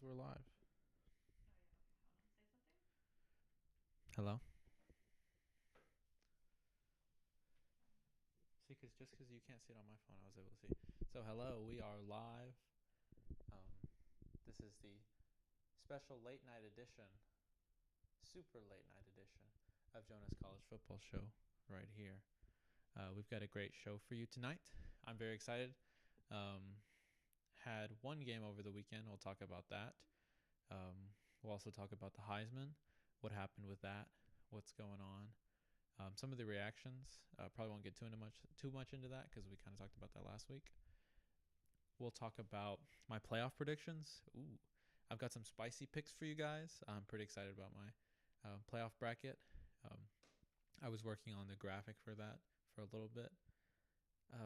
says we're live. Hello? See, just because you can't see it on my phone, I was able to see. So, hello, we are live. Um, this is the special late night edition, super late night edition of Jonah's College Football Show right here. We've got a great show for you tonight. I'm very excited. Had one game over the weekend. We'll talk about that. We'll also talk about the Heisman, what happened with that, what's going on. Some of the reactions, probably won't get too much into that because we kind of talked about that last week. We'll talk about my playoff predictions. Ooh, I've got some spicy picks for you guys. I'm pretty excited about my playoff bracket. I was working on the graphic for that for a little bit.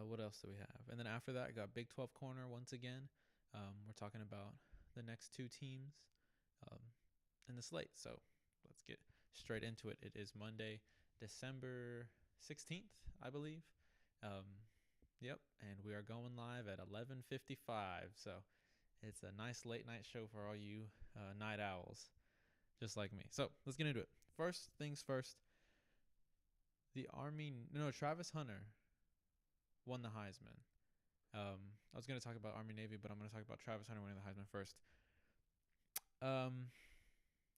What else do we have? And then after that, I got Big 12 Corner once again. We're talking about the next two teams in the slate. So let's get straight into it. It is Monday, December 16th, I believe. Yep, and we are going live at 11:55. So it's a nice late night show for all you night owls, just like me. So let's get into it. First things first. Travis Hunter won the Heisman. I was going to talk about Army Navy, but I'm going to talk about Travis Hunter winning the Heisman first.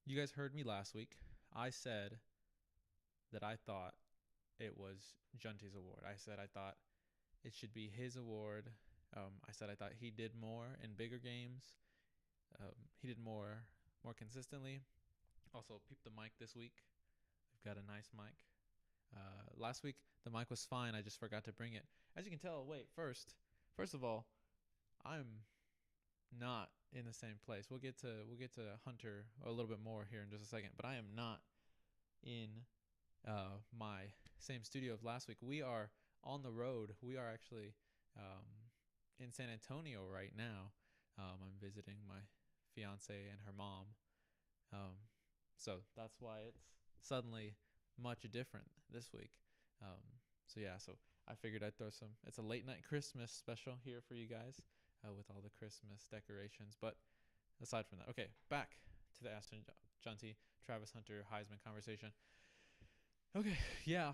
You guys heard me last week. I said that I thought it was Junty's award. I said I thought it should be his award. I said I thought he did more in bigger games. He did more consistently. Also, peep the mic this week. We've got a nice mic. Last week the mic was fine. I just forgot to bring it. As you can tell, first of all, I'm not in the same place. We'll get to Hunter a little bit more here in just a second, but I am not in my same studio of last week. We are on the road. We are actually in San Antonio right now. I'm visiting my fiance and her mom. So that's why it's suddenly much different this week. So I figured I'd throw it's a late night Christmas special here for you guys with all the Christmas decorations. But aside from that, okay, back to the Aston Junty, Travis Hunter, Heisman conversation. Okay, yeah.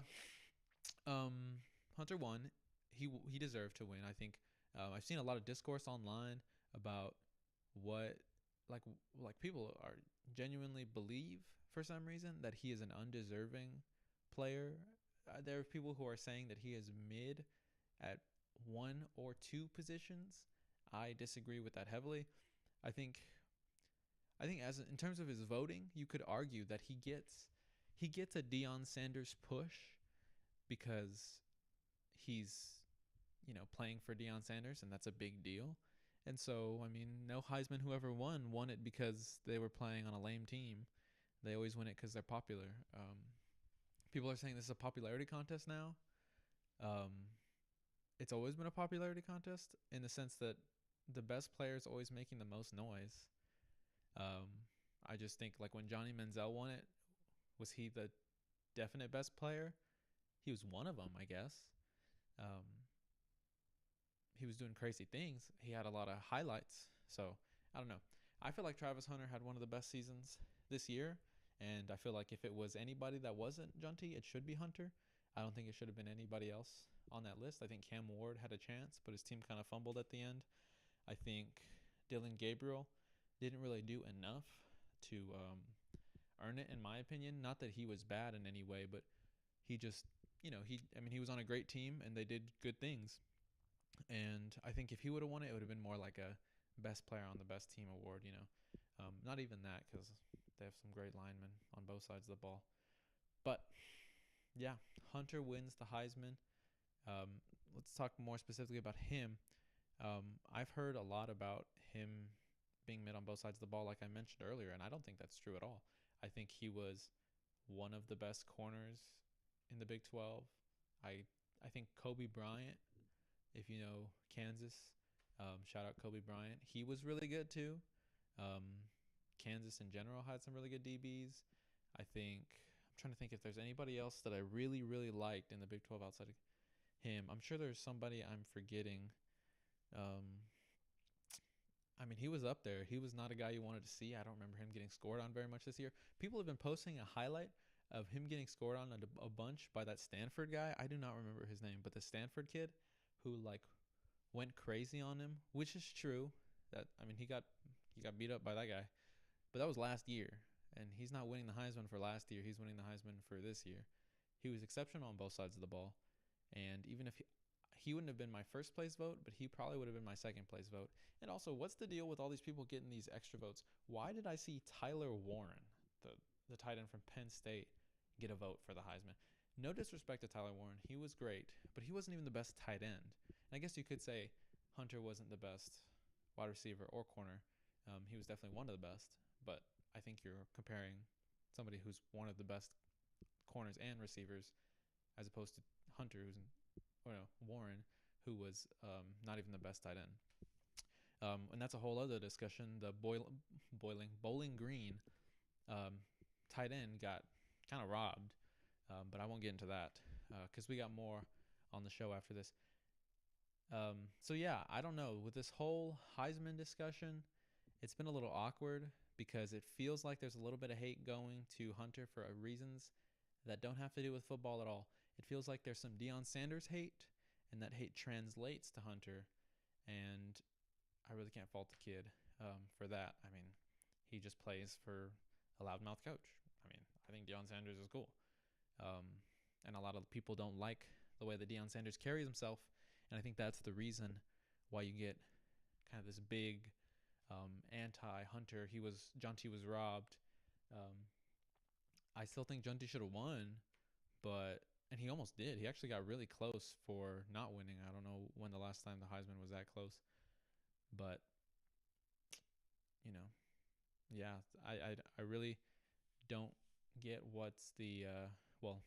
Hunter won. He deserved to win. I think I've seen a lot of discourse online about what like people are genuinely believe for some reason that he is an undeserving player. There are people who are saying that he is mid at one or two positions. I disagree with that heavily. I think as in terms of his voting, you could argue that he gets a Deion Sanders push because he's playing for Deion Sanders, and that's a big deal. And so, I mean, no Heisman who ever won it because they were playing on a lame team. They always win it because they're popular. People are saying this is a popularity contest now. It's always been a popularity contest in the sense that the best player is always making the most noise. I just think like when Johnny Manziel won it, was he the definite best player? He was one of them, I guess. He was doing crazy things. He had a lot of highlights. So I don't know. I feel like Travis Hunter had one of the best seasons this year. And I feel like if it was anybody that wasn't Junty, it should be Hunter. I don't think it should have been anybody else on that list. I think Cam Ward had a chance, but his team kind of fumbled at the end. I think Dylan Gabriel didn't really do enough to earn it, in my opinion. Not that he was bad in any way, but he just, he was on a great team and they did good things. And I think if he would have won it, it would have been more like a best player on the best team award, Not even that because they have some great linemen on both sides of the ball. But, yeah, Hunter wins the Heisman. Let's talk more specifically about him. I've heard a lot about him being mid on both sides of the ball, like I mentioned earlier, and I don't think that's true at all. I think he was one of the best corners in the Big 12. I think Kobe Bryant, if you know Kansas, shout out Kobe Bryant. He was really good too. Kansas in general had some really good DBs. I'm trying to think if there's anybody else that I really, really liked in the Big 12 outside of him. I'm sure there's somebody I'm forgetting. I I mean, he was up there. He was not a guy you wanted to see. I don't remember him getting scored on very much this year. People have been posting a highlight of him getting scored on a bunch by that Stanford guy. I do not remember his name, but the Stanford kid who like went crazy on him, which is true. That I mean, he got beat up by that guy, but that was last year, and he's not winning the Heisman for last year. He's winning the Heisman for this year. He was exceptional on both sides of the ball, and even if he wouldn't have been my first place vote, but he probably would have been my second place vote. And also, what's the deal with all these people getting these extra votes? Why did I see Tyler Warren, the tight end from Penn State, get a vote for the Heisman? No disrespect to Tyler Warren, he was great, but he wasn't even the best tight end. And I guess you could say Hunter wasn't the best wide receiver or corner. He was definitely one of the best, but I think you're comparing somebody who's one of the best corners and receivers as opposed to Hunter, Warren, who was not even the best tight end. And that's a whole other discussion. The Bowling Green tight end got kind of robbed, but I won't get into that because we got more on the show after this. So yeah, I don't know. With this whole Heisman discussion, it's been a little awkward because it feels like there's a little bit of hate going to Hunter for reasons that don't have to do with football at all. It feels like there's some Deion Sanders hate, and that hate translates to Hunter, and I really can't fault the kid for that. I mean, he just plays for a loudmouth coach. I mean, I think Deion Sanders is cool, and a lot of people don't like the way that Deion Sanders carries himself, and I think that's the reason why you get kind of this big anti-Hunter. Jonty was robbed. I still think Jonty should have won, and he almost did. He actually got really close for not winning. I don't know when the last time the Heisman was that close, but yeah, I really don't get what's the well,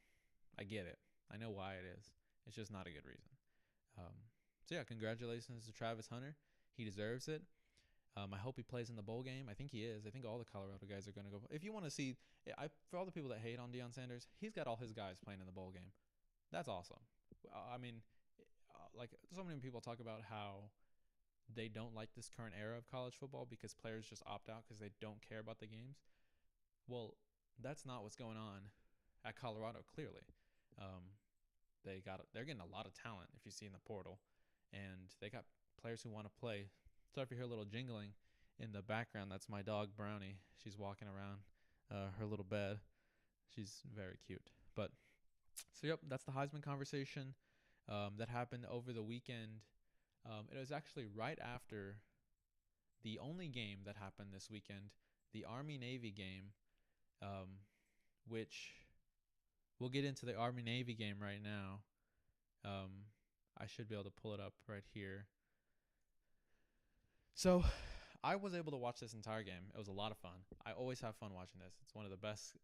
I get it. I know why it is. It's just not a good reason. So yeah, congratulations to Travis Hunter. He deserves it. I hope he plays in the bowl game. I think he is. I think all the Colorado guys are going to go. If you want to see, for all the people that hate on Deion Sanders, he's got all his guys playing in the bowl game. That's awesome. I mean, like so many people talk about how they don't like this current era of college football because players just opt out because they don't care about the games. Well, that's not what's going on at Colorado. Clearly, they're getting a lot of talent if you see in the portal, and they got players who want to play. So if you hear a little jingling in the background, that's my dog Brownie. She's walking around her little bed. She's very cute. But so yep, that's the Heisman conversation that happened over the weekend. It was actually right after the only game that happened this weekend, the Army-Navy game, which we'll get into the Army-Navy game right now. I should be able to pull it up right here. So I was able to watch this entire game. It was a lot of fun. I always have fun watching this. It's one of the best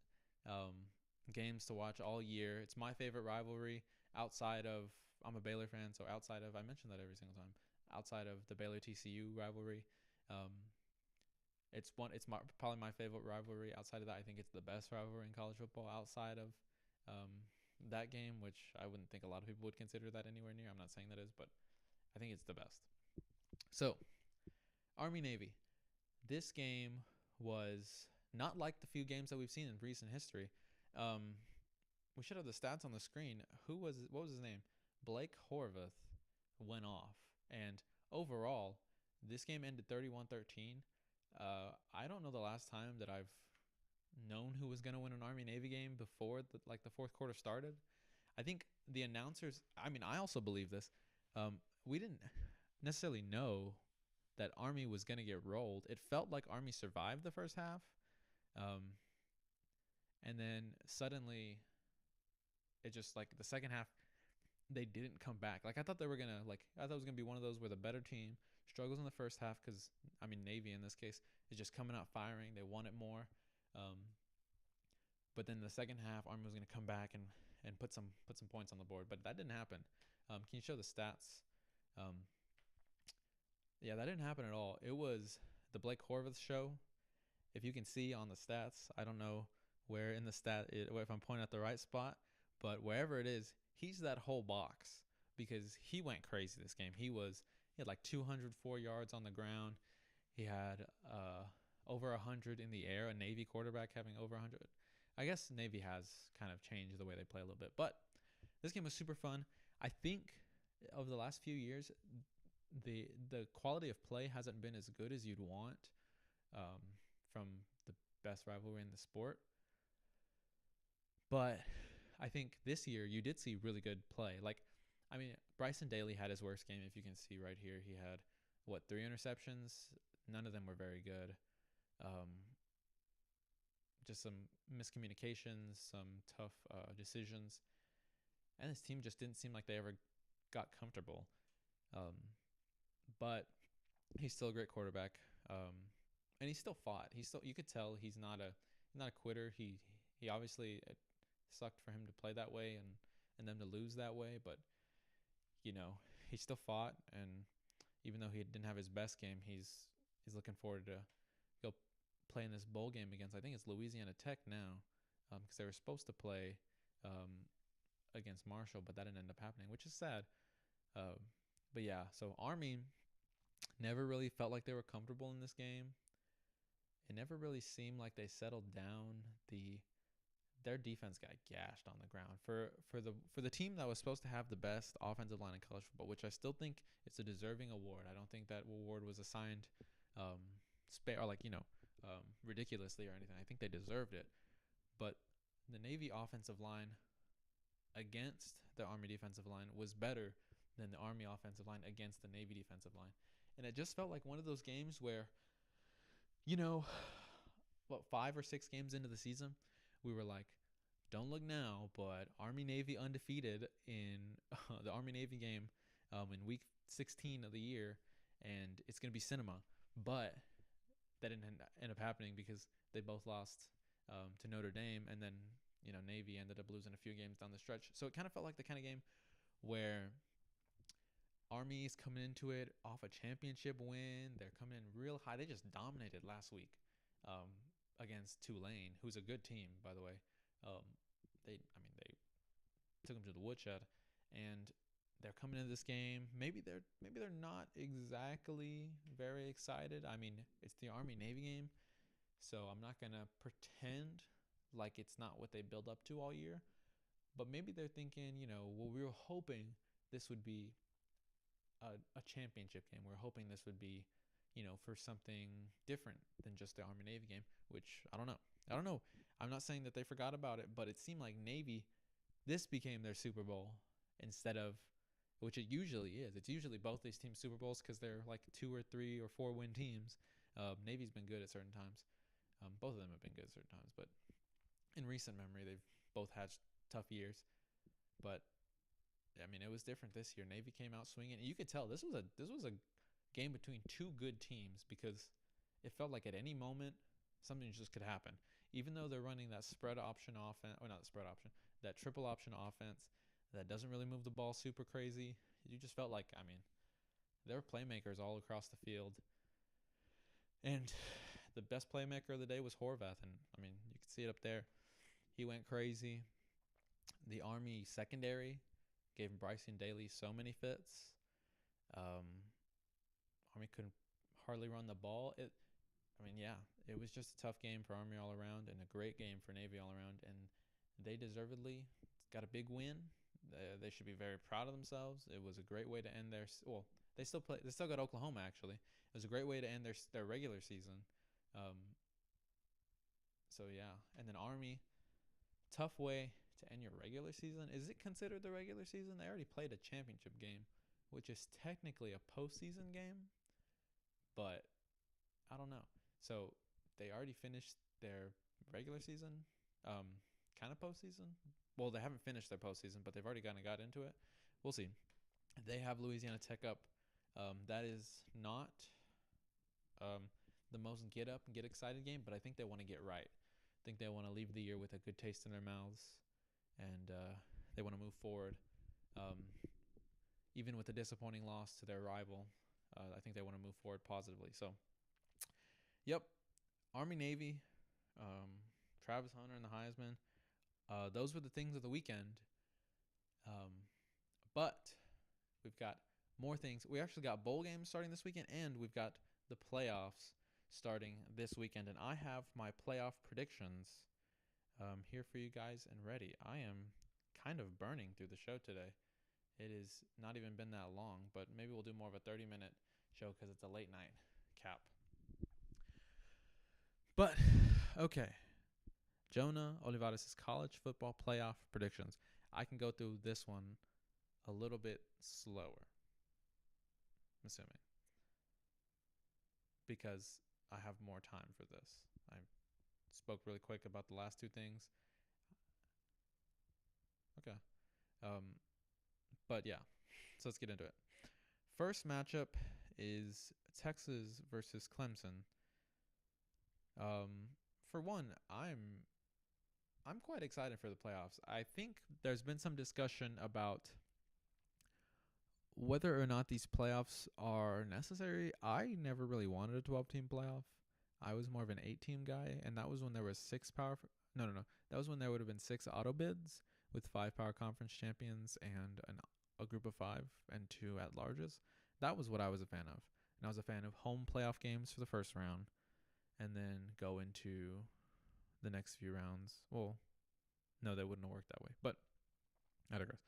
games to watch all year. It's my favorite rivalry outside of, I'm a Baylor fan, so outside of, I mention that every single time, outside of the Baylor-TCU rivalry, it's probably my favorite rivalry. Outside of that, I think it's the best rivalry in college football outside of that game, which I wouldn't think a lot of people would consider that anywhere near. I'm not saying that is, but I think it's the best. So Army-Navy. This game was not like the few games that we've seen in recent history. We should have the stats on the screen. What was his name? Blake Horvath went off. And overall, this game ended 31-13. I don't know the last time that I've known who was going to win an Army-Navy game before the fourth quarter started. I think the announcers, I mean, I also believe this. We didn't necessarily know that Army was going to get rolled. It felt like Army survived the first half. And then suddenly it just like the second half, they didn't come back. Like I thought it was going to be one of those where the better team struggles in the first half because, I mean, Navy in this case is just coming out firing. They want it more. But then the second half, Army was going to come back and put some points on the board. But that didn't happen. Can you show the stats? Yeah, that didn't happen at all. It was the Blake Horvath show. If you can see on the stats, I don't know where in the if I'm pointing at the right spot, but wherever it is, he's that whole box because he went crazy this game. He had like 204 yards on the ground. He had over 100 in the air. A Navy quarterback having over 100. I guess Navy has kind of changed the way they play a little bit, but this game was super fun. I think over the last few years, the quality of play hasn't been as good as you'd want um, from the best rivalry in the sport. But I think this year you did see really good play. Like, I mean, Bryson Daly had his worst game. If you can see right here, he had what 3 interceptions. None of them were very good. Um, just some miscommunications, some tough decisions, and his team just didn't seem like they ever got comfortable. Um, but he's still a great quarterback, and he still fought. He still, you could tell he's not a quitter. He obviously it sucked for him to play that way and them to lose that way, but he still fought, and even though he didn't have his best game, he's looking forward to go play in this bowl game against, I think it's Louisiana Tech now, because they were supposed to play um, against Marshall, but that didn't end up happening, which is sad. Um, but yeah, so Army never really felt like they were comfortable in this game. It never really seemed like they settled down. Their defense got gashed on the ground for the team that was supposed to have the best offensive line in college football, which I still think it's a deserving award. I don't think that award was assigned or ridiculously or anything. I think they deserved it. But the Navy offensive line against the Army defensive line was better than the Army offensive line against the Navy defensive line. And it just felt like one of those games where, you know, 5 or 6 games into the season, we were like, don't look now, but Army Navy undefeated in the Army Navy game in week 16 of the year, and it's going to be cinema. But that didn't end up happening because they both lost to Notre Dame, and then Navy ended up losing a few games down the stretch. So it kind of felt like the kind of game where Army is coming into it off a championship win. They're coming in real high. They just dominated last week against Tulane, who's a good team, by the way. Um, they took them to the woodshed, and they're coming into this game. Maybe they're not exactly very excited. I mean, it's the Army Navy game, so I'm not gonna pretend like it's not what they build up to all year. But maybe they're thinking, well, we were hoping this would be a championship game. We're hoping this would be, for something different than just the Army Navy game, which I don't know. I'm not saying that they forgot about it, but it seemed like Navy, this became their Super Bowl instead of, which it usually is. It's usually both these teams' Super Bowls because they're like 2 or 3 or 4 win teams. Navy's been good at certain times. Both of them have been good at certain times, but in recent memory, they've both had tough years. But I mean, it was different this year. Navy came out swinging, and you could tell this was a game between two good teams because it felt like at any moment something just could happen. Even though they're running that spread option offense, or not the spread option, that triple option offense that doesn't really move the ball super crazy, you just felt like, I mean, there were playmakers all across the field. And the best playmaker of the day was Horvath, and I mean, you can see it up there. He went crazy. The Army secondary gave Bryson Daly so many fits. Army couldn't hardly run the ball. It was just a tough game for Army all around and a great game for Navy all around, and they deservedly got a big win. They should be very proud of themselves. It was a great way to end they still got Oklahoma actually. It was a great way to end their regular season. So yeah, and then Army, tough way to end your regular season. Is it considered the regular season? They already played a championship game, which is technically a postseason game, but I don't know. So they already finished their regular season, kind of postseason. Well, they haven't finished their postseason, but they've already kind of got into it. We'll see. They have Louisiana Tech up. That is not the most get up and get excited game, but I think they want to get right. I think they want to leave the year with a good taste in their mouths, and they want to move forward. Even with a disappointing loss to their rival, I think they want to move forward positively. So, yep, Army Navy, Travis Hunter and the Heisman. Those were the things of the weekend. But we've got more things. We actually got bowl games starting this weekend, and we've got the playoffs starting this weekend, and I have my playoff predictions here for you guys and ready. I am kind of burning through the show today. It has not even been that long, but maybe we'll do more of a 30-minute show because it's a late night cap. But, okay. Jonah Olivarez' college football playoff predictions. I can go through this one a little bit slower, I'm assuming, because I have more time for this. I spoke really quick about the last two things. Okay. But yeah, so let's get into it. First matchup is Texas versus Clemson. For one, I'm quite excited for the playoffs. I think there's been some discussion about whether or not these playoffs are necessary. I never really wanted a 12-team playoff. I was more of an 8-team guy, and that was when there was no. That was when there would have been 6 auto bids with 5 power conference champions and a group of 5 and 2 at-larges. That was what I was a fan of. And I was a fan of home playoff games for the first round and then go into the next few rounds. Well, no, that wouldn't have worked that way, but I digress.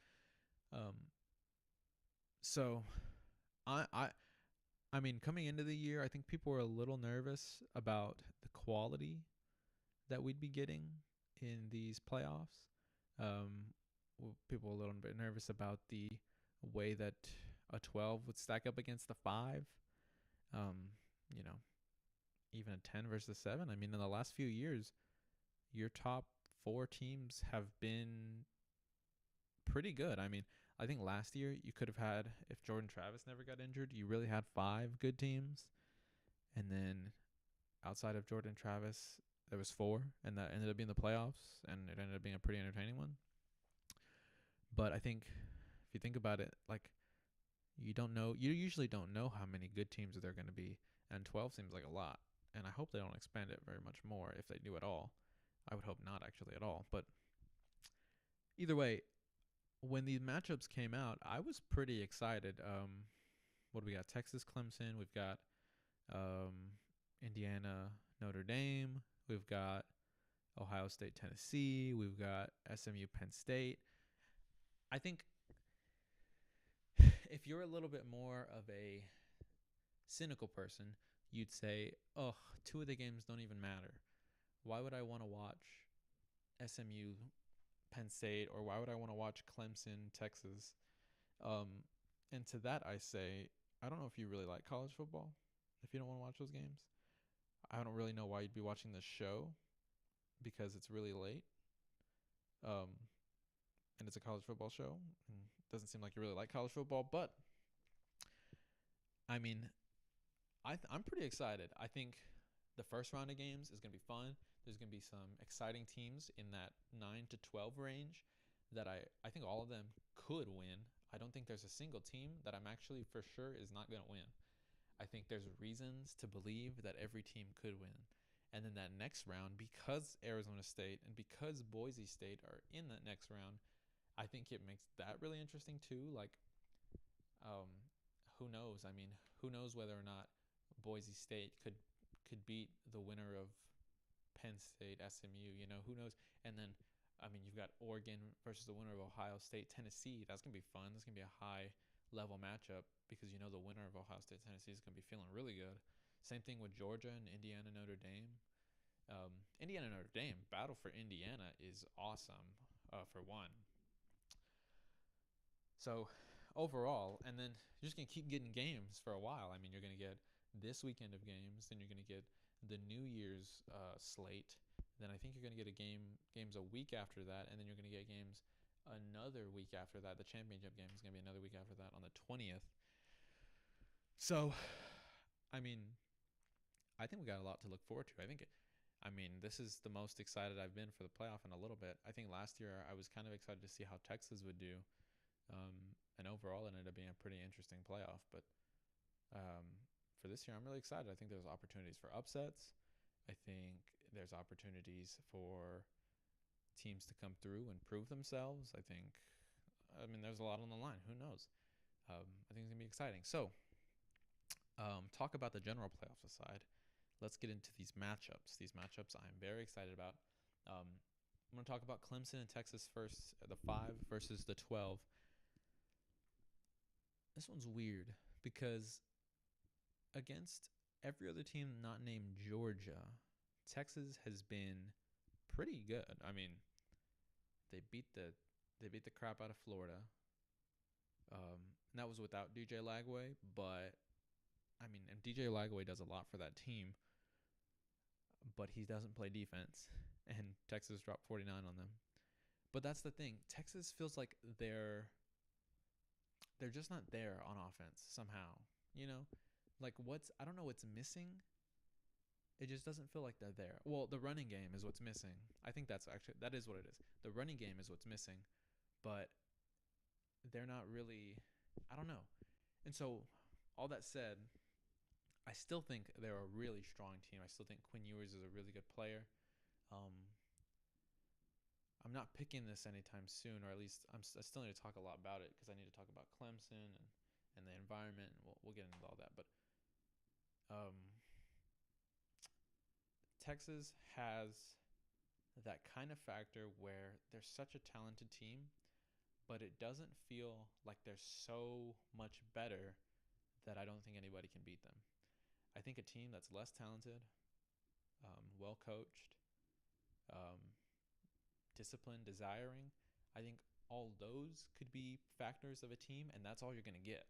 So I mean, coming into the year, I think people were a little nervous about the quality that we'd be getting in these playoffs. People were a little bit nervous about the way that a 12 would stack up against the 5. You know, even a 10 versus 7. I mean, in the last few years, your top 4 teams have been pretty good. I mean, I think last year you could have had, if Jordan Travis never got injured, you really had 5 good teams. And then outside of Jordan Travis, there was 4, and that ended up being the playoffs, and it ended up being a pretty entertaining one. But I think if you think about it, like, you usually don't know how many good teams there are going to be, and 12 seems like a lot. And I hope they don't expand it very much more if they do at all. I would hope not actually at all. But either way, when these matchups came out, I was pretty excited. What do we got? Texas, Clemson. We've got Indiana, Notre Dame. We've got Ohio State, Tennessee. We've got SMU, Penn State. I think if you're a little bit more of a cynical person, you'd say, oh, 2 of the games don't even matter. Why would I want to watch SMU, Penn State, or why would I want to watch Clemson, Texas? And to that I say, I don't know if you really like college football, if you don't want to watch those games. I don't really know why you'd be watching this show, because it's really late. And it's a college football show, and it doesn't seem like you really like college football, but I mean, I'm pretty excited. I think the first round of games is going to be fun. There's going to be some exciting teams in that 9 to 12 range that I think all of them could win. I don't think there's a single team that I'm actually for sure is not going to win. I think there's reasons to believe that every team could win. And then that next round, because Arizona State and because Boise State are in that next round, I think it makes that really interesting too. Like, who knows? I mean, who knows whether or not Boise State could beat the winner of Penn State, SMU, who knows? And then, I mean, you've got Oregon versus the winner of Ohio State, Tennessee. That's going to be fun. That's going to be a high-level matchup because the winner of Ohio State, Tennessee is going to be feeling really good. Same thing with Georgia and Indiana, Notre Dame. Indiana, Notre Dame, battle for Indiana is awesome, for one. So, overall, and then you're just going to keep getting games for a while. I mean, you're going to get this weekend of games, then you're going to get the New Year's slate. Then I think you're going to get games a week after that, and then you're going to get games another week after that. The championship game is going to be another week after that on the 20th. So, I mean, I think we got a lot to look forward to. This is the most excited I've been for the playoff in a little bit. I think last year I was kind of excited to see how Texas would do, and overall it ended up being a pretty interesting playoff. But for this year, I'm really excited. I think there's opportunities for upsets. I think there's opportunities for teams to come through and prove themselves. There's a lot on the line. Who knows? I think it's going to be exciting. So, Talk about the general playoffs aside. Let's get into these matchups. These matchups I'm very excited about. I'm going to talk about Clemson and Texas first, the 5 versus the 12. This one's weird because against every other team not named Georgia, Texas has been pretty good. I mean, they beat the crap out of Florida. And that was without DJ Lagway, but I mean, and DJ Lagway does a lot for that team, but he doesn't play defense, and Texas dropped 49 on them. But that's the thing. Texas feels like they're just not there on offense somehow. You know, like I don't know what's missing. It just doesn't feel like they're there. Well, the running game is what's missing. I think that is what it is. The running game is what's missing, but they're not really. I don't know. And so, all that said, I still think they're a really strong team. I still think Quinn Ewers is a really good player. I'm not picking this anytime soon, or at least I still need to talk a lot about it because I need to talk about Clemson and the environment, and we'll get into all that. But Texas has that kind of factor where they're such a talented team, but it doesn't feel like they're so much better that I don't think anybody can beat them. I think a team that's less talented, well coached, disciplined, desiring, I think all those could be factors of a team, and that's all you're going to get.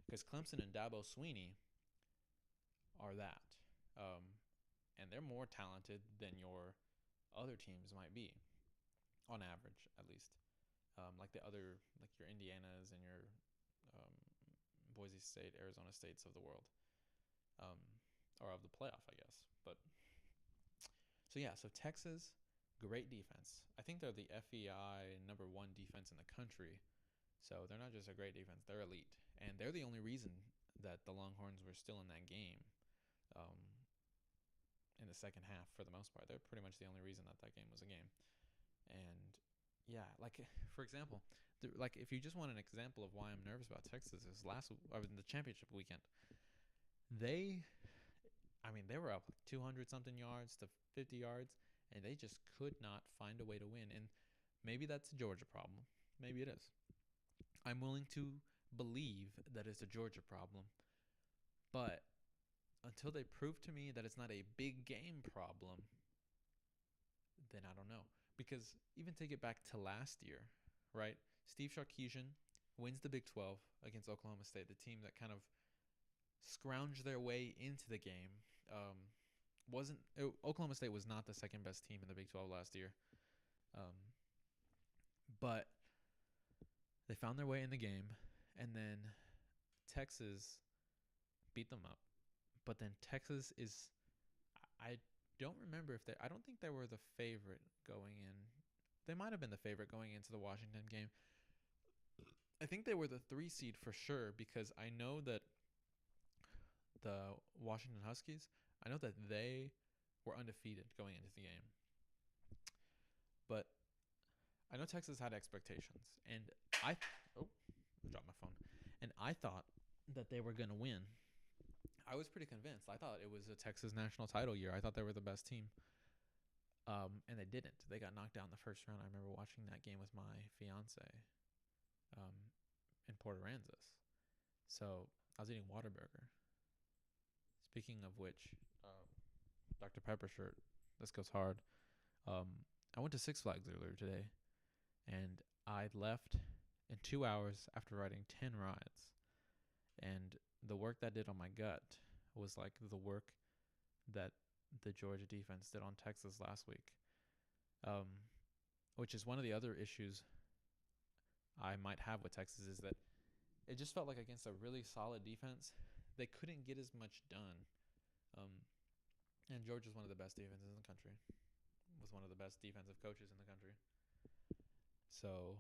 Because Clemson and Dabo Swinney are that. And they're more talented than your other teams might be, on average, at least. Like your Indianas and your Boise State, Arizona States of the world, or of the playoff, I guess. But so Texas, great defense. I think they're the FEI number 1 defense in the country. So they're not just a great defense; they're elite, and they're the only reason that the Longhorns were still in that game. In the second half, for the most part, they're pretty much the only reason that game was a game. And yeah, like for example, like if you just want an example of why I'm nervous about Texas, is the championship weekend, they were up 200 something yards to 50 yards, and they just could not find a way to win. And maybe that's a Georgia problem. Maybe it is. I'm willing to believe that it's a Georgia problem, but until they prove to me that it's not a big game problem, then I don't know. Because even take it back to last year, right? Steve Sarkisian wins the Big 12 against Oklahoma State, the team that kind of scrounged their way into the game. Oklahoma State was not the second best team in the Big 12 last year, but they found their way in the game, and then Texas beat them up. But then Texas is, I don't remember I don't think they were the favorite going in. They might have been the favorite going into the Washington game. I think they were the 3 seed for sure, because I know that the Washington Huskies, I know that they were undefeated going into the game. But I know Texas had expectations, and I dropped my phone. And I thought that they were going to win. I was pretty convinced. I thought it was a Texas national title year. I thought they were the best team. And they didn't. They got knocked out in the first round. I remember watching that game with my fiance in Port Aransas. So I was eating Whataburger. Speaking of which, Dr. Pepper shirt. This goes hard. I went to Six Flags earlier today, and I left in 2 hours after riding 10 rides. And the work that did on my gut was like the work that the Georgia defense did on Texas last week, which is one of the other issues I might have with Texas, is that it just felt like against a really solid defense, they couldn't get as much done. And Georgia's one of the best defenses in the country, with one of the best defensive coaches in the country. So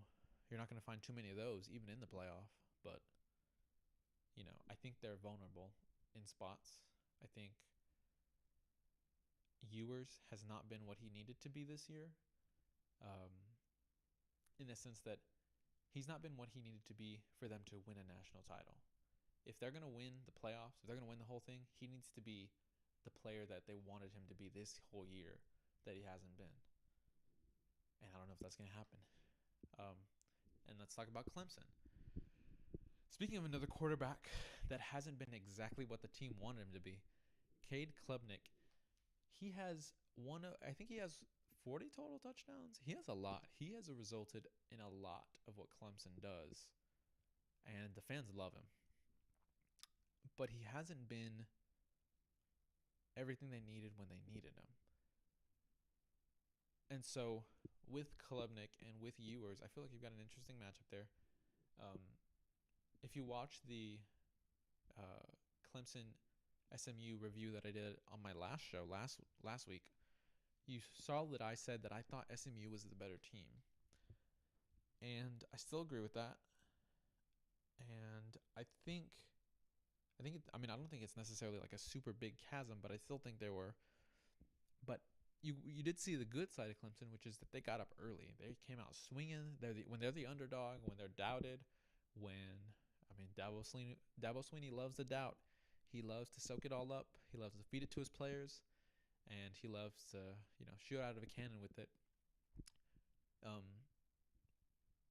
you're not going to find too many of those, even in the playoff. But I think they're vulnerable in spots. I think Ewers has not been what he needed to be this year, in the sense that he's not been what he needed to be for them to win a national title. if they're gonna win the playoffs, if they're gonna win the whole thing, he needs to be the player that they wanted him to be this whole year that he hasn't been. And I don't know if that's gonna happen. Um, and let's talk about Clemson. Speaking of another quarterback that hasn't been exactly what the team wanted him to be, Cade Klubnik. He has I think he has 40 total touchdowns. He has a lot. He has resulted in a lot of what Clemson does. And the fans love him. But he hasn't been everything they needed when they needed him. And so with Klubnik and with Ewers, I feel like you've got an interesting matchup there. If you watch the Clemson SMU review that I did on my last show last week, you saw that I said that I thought SMU was the better team. And I still agree with that. And I don't think it's necessarily like a super big chasm, but I still think there were. But you did see the good side of Clemson, which is that they got up early. They came out swinging. When they're the underdog, when they're doubted, Dabo Swinney loves the doubt. He loves to soak it all up. He loves to feed it to his players, and he loves to shoot out of a cannon with it.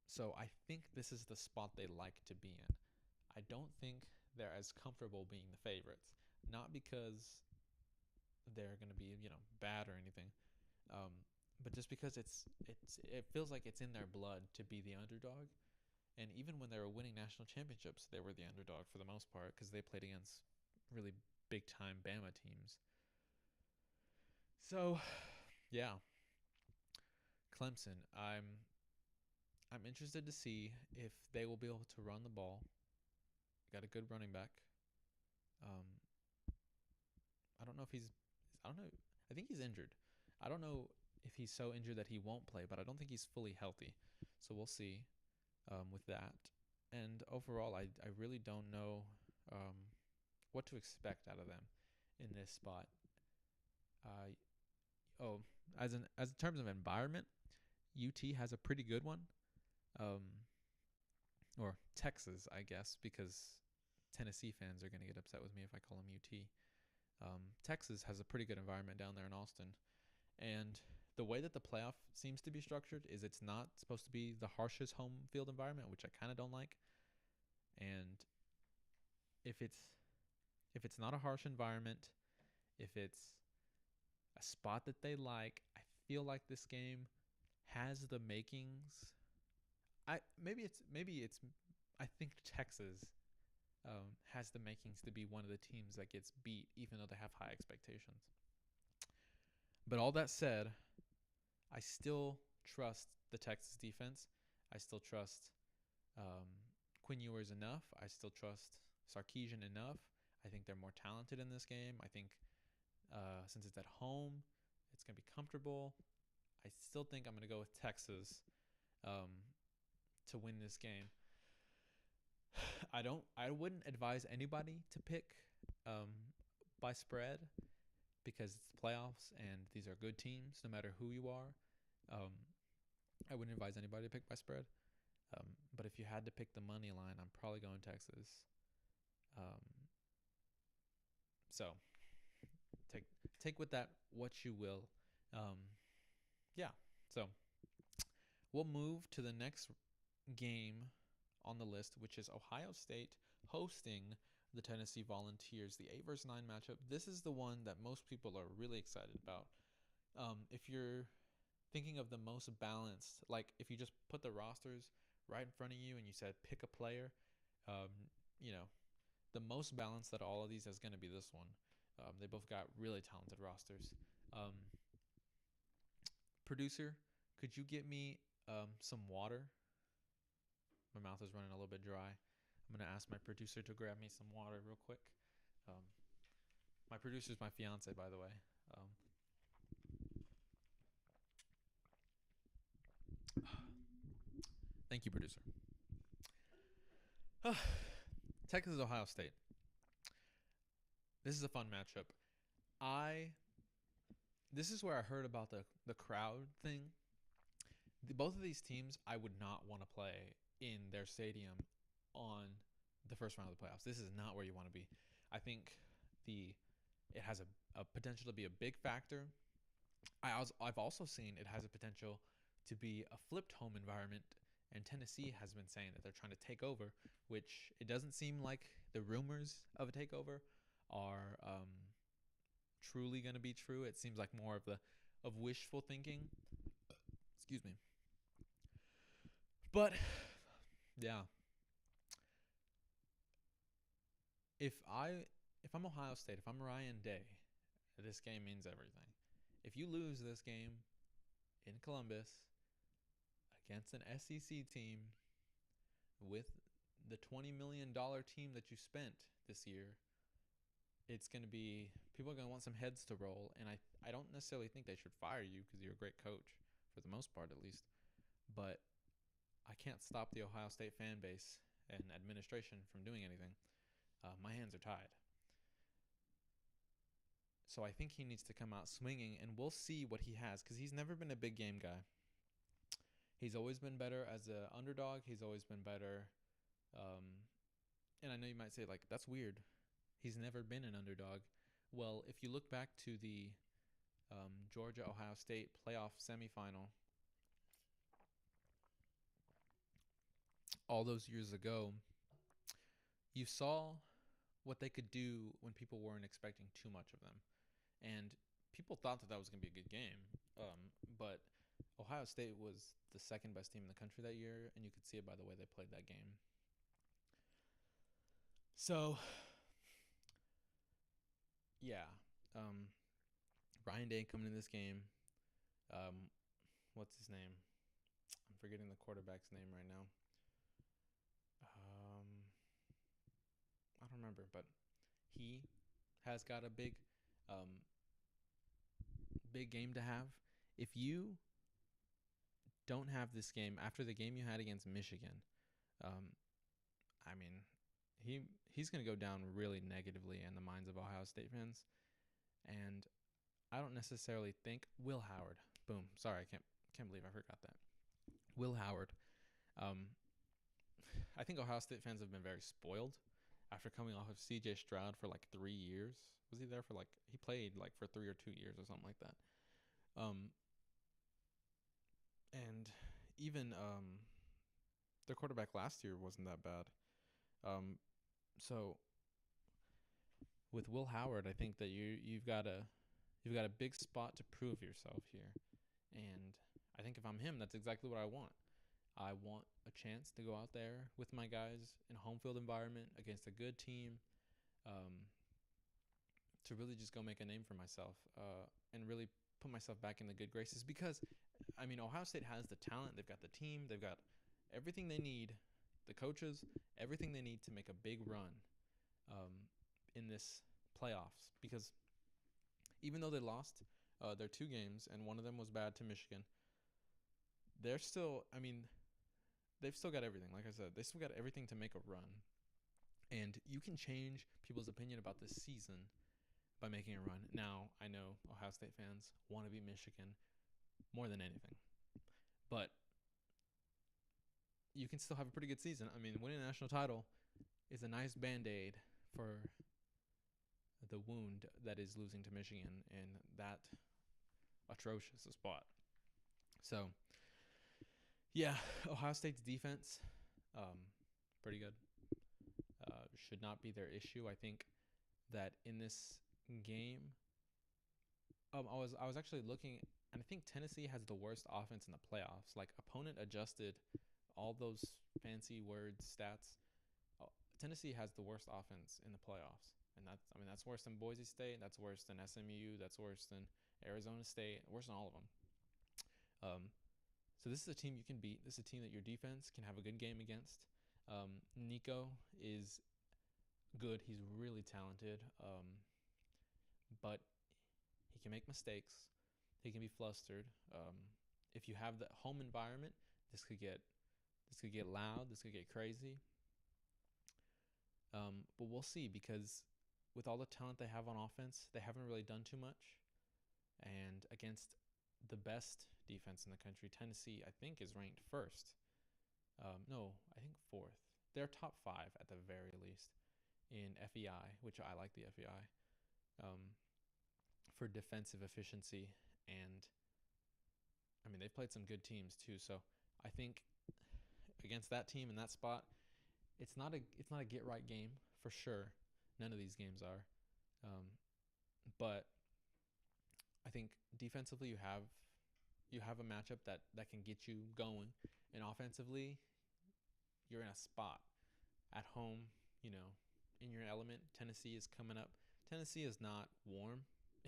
So I think this is the spot they like to be in. I don't think they're as comfortable being the favorites, not because they're going to be bad or anything, but just because it feels like it's in their blood to be the underdog. And even when they were winning national championships, they were the underdog for the most part because they played against really big-time Bama teams. So, yeah, Clemson. I'm interested to see if they will be able to run the ball. Got a good running back. I don't know if he's. I don't know. I think he's injured. I don't know if he's so injured that he won't play, but I don't think he's fully healthy. So we'll see with that. And overall, I really don't know what to expect out of them in this spot. As in terms of environment, UT has a pretty good one. Or Texas, I guess, because Tennessee fans are going to get upset with me if I call them UT. Texas has a pretty good environment down there in Austin. And the way that the playoff seems to be structured is it's not supposed to be the harshest home field environment, which I kind of don't like. And if it's not a harsh environment, if it's a spot that they like, I feel like this game has the makings. I think Texas has the makings to be one of the teams that gets beat, even though they have high expectations. But all that said, I still trust the Texas defense. I still trust Quinn Ewers enough. I still trust Sarkisian enough. I think they're more talented in this game. I think since it's at home, it's going to be comfortable. I still think I'm going to go with Texas to win this game. I wouldn't advise anybody to pick by spread because it's the playoffs and these are good teams no matter who you are. I wouldn't advise anybody to pick by spread. But if you had to pick the money line, I'm probably going Texas. So take with that what you will. Yeah. So we'll move to the next game on the list, which is Ohio State hosting the Tennessee Volunteers, the 8 versus 9 matchup. This is the one that most people are really excited about. If you're thinking of the most balanced, like if you just put the rosters right in front of you and you said pick a player, the most balanced out of all of these is going to be this one. They both got really talented rosters. Producer, could you get me some water? My mouth is running a little bit dry. I'm going to ask my producer to grab me some water real quick. My producer is my fiance, by the way. Thank you, producer. Texas, Ohio State. This is a fun matchup. This is where I heard about the crowd thing. Both of these teams, I would not want to play in their stadium on the first round of the playoffs. This is not where you want to be. I think the it has a potential to be a big factor. I've also seen it has a potential to be a flipped home environment, and Tennessee has been saying that they're trying to take over, which it doesn't seem like the rumors of a takeover are truly going to be true. It seems like more of wishful thinking. Excuse me. But yeah, if I if I'm Ohio State, if I'm Ryan Day, this game means everything. If you lose this game in Columbus against an SEC team with the $20 million team that you spent this year, it's going to be people are going to want some heads to roll, and I don't necessarily think they should fire you because you're a great coach for the most part, at least. But I can't stop the Ohio State fan base and administration from doing anything. My hands are tied. So I think he needs to come out swinging, and we'll see what he has because he's never been a big game guy. He's always been better as an underdog. He's always been better. And I know you might say, like, that's weird. He's never been an underdog. Well, if you look back to the Georgia-Ohio State playoff semifinal all those years ago, you saw what they could do when people weren't expecting too much of them. And people thought that was going to be a good game. But Ohio State was the second best team in the country that year, and you could see it by the way they played that game. So, yeah. Ryan Day coming in this game. What's his name? I'm forgetting the quarterback's name right now. I don't remember, but he has got a big game to have. If you don't have this game after the game you had against Michigan, I mean, he's going to go down really negatively in the minds of Ohio State fans. And I don't necessarily think Will Howard. Boom. Sorry, I can't believe I forgot that. Will Howard. I think Ohio State fans have been very spoiled after coming off of C.J. Stroud for like 3 years. Was he there for he played like for 3 or 2 years or something like that. And even their quarterback last year wasn't that bad. So with Will Howard, I think that you've got a big spot to prove yourself here. And I think if I'm him, that's exactly what I want. I want a chance to go out there with my guys in a home field environment against a good team, to really just go make a name for myself, and really put myself back in the good graces. Because, I mean, Ohio State has the talent. They've got the team. They've got everything they need, the coaches, everything they need to make a big run in this playoffs. Because even though they lost their 2 games, and one of them was bad to Michigan, they're still, I mean, they've still got everything. Like I said, they still got everything to make a run. And you can change people's opinion about this season by making a run. Now, I know Ohio State fans want to beat Michigan more than anything. But you can still have a pretty good season. I mean, winning a national title is a nice Band-Aid for the wound that is losing to Michigan in that atrocious a spot. So, yeah, Ohio State's defense, pretty good. Should not be their issue. I think that in this game, I was actually looking, and I think Tennessee has the worst offense in the playoffs. Like, opponent adjusted, all those fancy words, stats. Tennessee has the worst offense in the playoffs, and that's worse than Boise State. That's worse than SMU. That's worse than Arizona State. Worse than all of them. So this is a team you can beat. This is a team that your defense can have a good game against. Nico is good. He's really talented, but he can make mistakes. He can be flustered. If you have the home environment, this could get loud. This could get crazy. But we'll see, because with all the talent they have on offense, they haven't really done too much. And against the best defense in the country, Tennessee, I think, is ranked first. No, I think fourth. they're top 5 at the very least in FEI, which I like the FEI, for defensive efficiency. And I mean, they've played some good teams too. So I think against that team in that spot, it's not a get right game for sure. None of these games are, but I think defensively you have a matchup that can get you going, and offensively you're in a spot at home. You know, in your element. Tennessee is coming up. Tennessee is not warm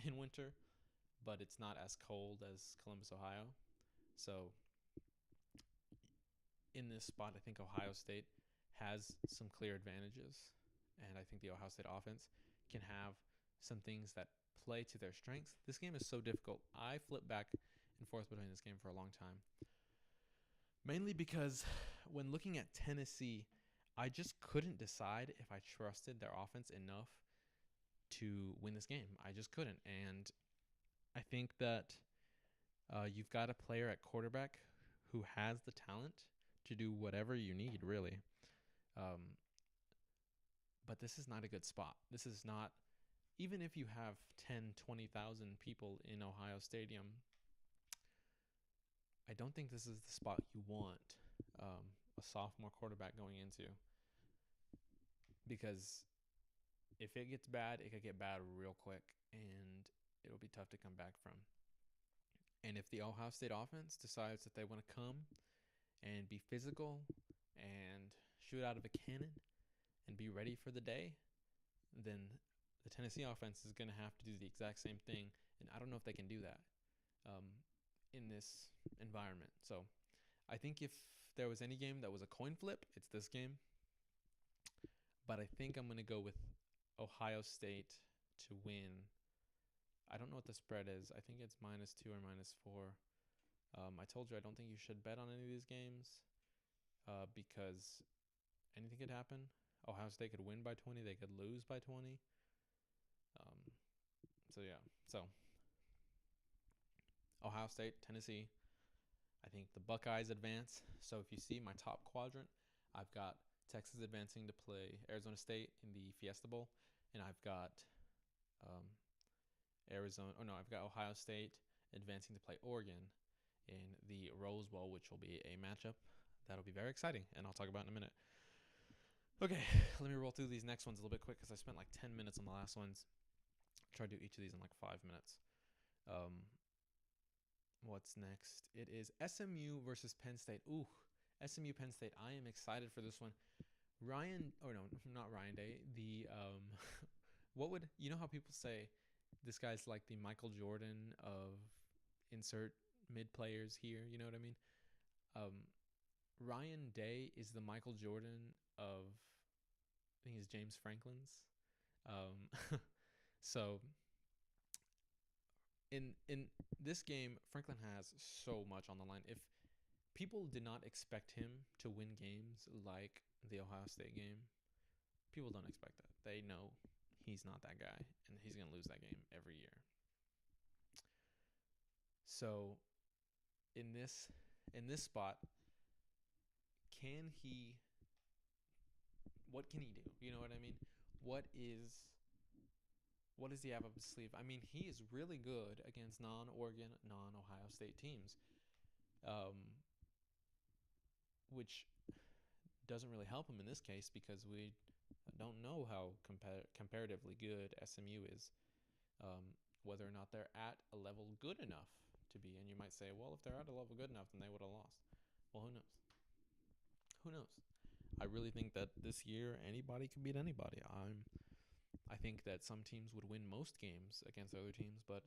in winter, but it's not as cold as Columbus, Ohio. So in this spot, I think Ohio State has some clear advantages, and I think the Ohio State offense can have some things that play to their strengths. This game is so difficult. I flip back and forth between this game for a long time, mainly because when looking at Tennessee, I just couldn't decide if I trusted their offense enough to win this game. I just couldn't, and I think that you've got a player at quarterback who has the talent to do whatever you need, really. Um, but this is not a good spot. This is not, even if you have 10, 20,000 people in Ohio Stadium, I don't think this is the spot you want a sophomore quarterback going into. Because if it gets bad, it could get bad real quick, and it'll be tough to come back from. And if the Ohio State offense decides that they want to come and be physical and shoot out of a cannon and be ready for the day, then the Tennessee offense is going to have to do the exact same thing. And I don't know if they can do that in this environment. So I think if there was any game that was a coin flip, it's this game. But I think I'm going to go with Ohio State to win. I don't know what the spread is. I think it's -2 or -4. I told you I don't think you should bet on any of these games because anything could happen. Ohio State could win by 20. They could lose by 20. So, yeah. So, Ohio State, Tennessee. I think the Buckeyes advance. So, if you see my top quadrant, I've got Texas advancing to play Arizona State in the Fiesta Bowl. And I've got I've got Ohio State advancing to play Oregon in the Rose Bowl, which will be a matchup that'll be very exciting, and I'll talk about in a minute. Okay, let me roll through these next ones a little bit quick because I spent like 10 minutes on the last ones. Try to do each of these in like 5 minutes. What's next? It is SMU versus Penn State. Ooh, SMU Penn State. I am excited for this one. Not Ryan Day. You know how people say this guy's like the Michael Jordan of insert mid players here, you know what I mean? Ryan Day is the Michael Jordan of, I think he's James Franklin's. So in this game, Franklin has so much on the line. If people did not expect him to win games like the Ohio State game, people don't expect that. They know he's not that guy, and he's going to lose that game every year. So in this spot, what can he do? You know what I mean? What does he have up his sleeve? I mean, he is really good against non-Oregon, non-Ohio State teams, which doesn't really help him in this case because we don't know how comparatively good SMU is, whether or not they're at a level good enough to be. And you might say, well, if they're at a level good enough, then they would have lost. Well, who knows? Who knows? I really think that this year anybody can beat anybody. I think that some teams would win most games against other teams, but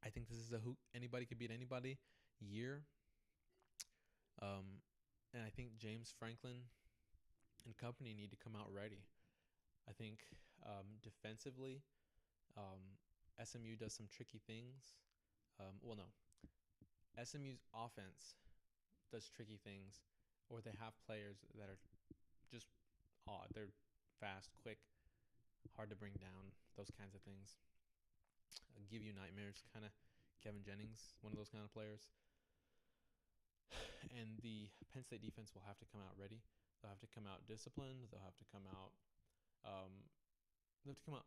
I think this is a who anybody could beat anybody year. And I think James Franklin and company need to come out ready. I think defensively, SMU does some tricky things. SMU's offense does tricky things, or they have players that are just odd. They're fast, quick, hard to bring down, those kinds of things. Give you nightmares, kind of. Kevin Jennings, one of those kind of players. And the Penn State defense will have to come out ready. They'll have to come out disciplined. They'll have to come out. Um, they have to come out.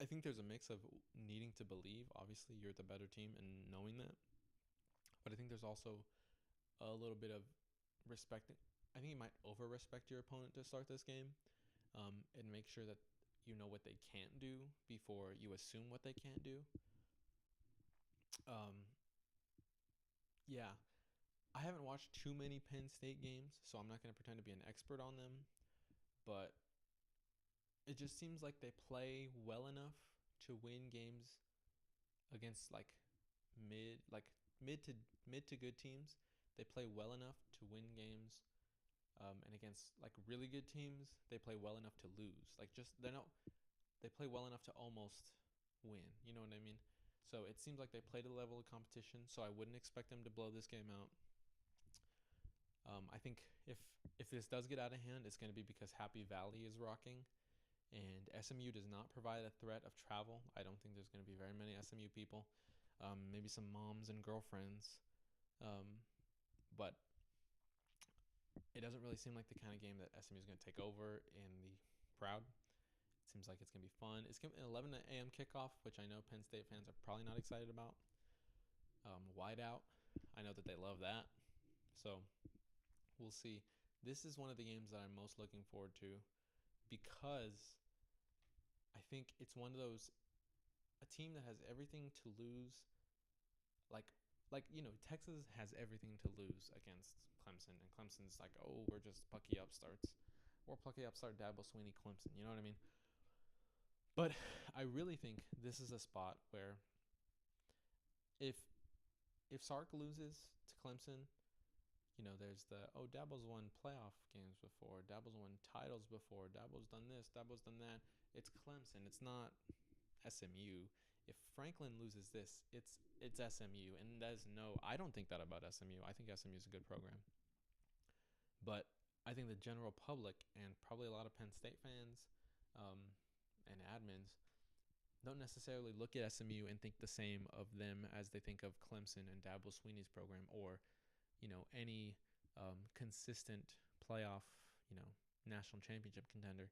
I think there's a mix of needing to believe. Obviously, you're the better team and knowing that. But I think there's also a little bit of respecting. I think you might over respect your opponent to start this game, and make sure that you know what they can't do before you assume what they can't do. Um, yeah, I haven't watched too many Penn State games, so I'm not going to pretend to be an expert on them. But it just seems like they play well enough to win games against mid, like mid to good teams. They play well enough to win games, and against really good teams, they play well enough to lose. They play well enough to almost win. You know what I mean? So it seems like they play to the level of competition. So I wouldn't expect them to blow this game out. I think if this does get out of hand, it's going to be because Happy Valley is rocking, and SMU does not provide a threat of travel. I don't think there's going to be very many SMU people. Maybe some moms and girlfriends, but it doesn't really seem like the kind of game that SMU is going to take over in the crowd. It seems like it's going to be fun. It's going to be an 11 a.m. kickoff, which I know Penn State fans are probably not excited about. Whiteout, I know that they love that. So we'll see. This is one of the games that I'm most looking forward to because I think it's one of those, a team that has everything to lose. Texas has everything to lose against Clemson, and Clemson's like, oh, we're just plucky upstarts. Or plucky upstart Dabo Swinney Clemson, you know what I mean? But I really think this is a spot where if Sark loses to Clemson, there's Dabo's won playoff games before, Dabo's won titles before, Dabo's done this, Dabo's done that. It's Clemson. It's not SMU. If Franklin loses this, it's SMU, and I don't think that about SMU. I think SMU is a good program, but I think the general public and probably a lot of Penn State fans, and admins don't necessarily look at SMU and think the same of them as they think of Clemson and Dabo Swinney's program, or any consistent playoff, national championship contender.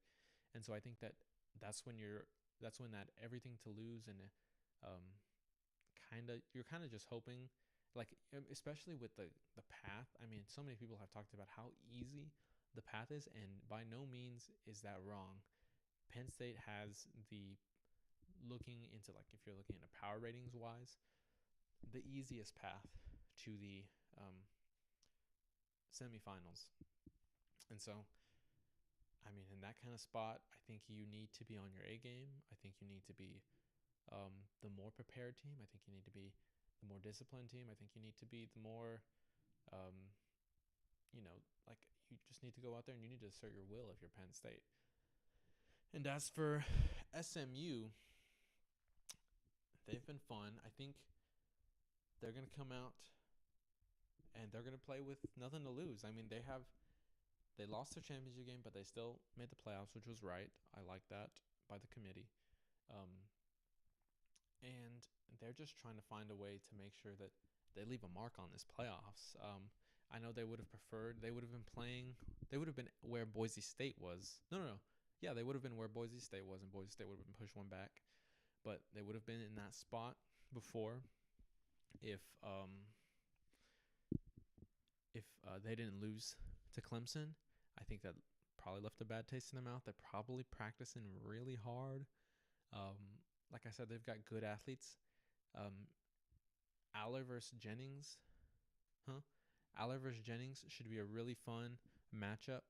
And so I think that's when that everything to lose, and you're kind of just hoping, especially with the path. I mean, so many people have talked about how easy the path is, and by no means is that wrong. Penn State has looking into, if you're looking at power ratings wise, the easiest path to the semifinals. And so, I mean, in that kind of spot, I think you need to be on your A game. I think you need to be the more prepared team. I think you need to be the more disciplined team. I think you need to be the more, you just need to go out there and you need to assert your will if you're Penn State. And as for SMU, they've been fun. I think they're going to come out and they're going to play with nothing to lose. I mean, they lost their championship game, but they still made the playoffs, which was right. I like that by the committee. And they're just trying to find a way to make sure that they leave a mark on this playoffs. I know they would have preferred, they would have been where Boise State was. No. Yeah, they would have been where Boise State was, and Boise State would have been pushed one back. But they would have been in that spot before if they didn't lose to Clemson. I think that probably left a bad taste in their mouth. They're probably practicing really hard. Like I said, they've got good athletes. Aller versus Jennings. Aller versus Jennings should be a really fun matchup.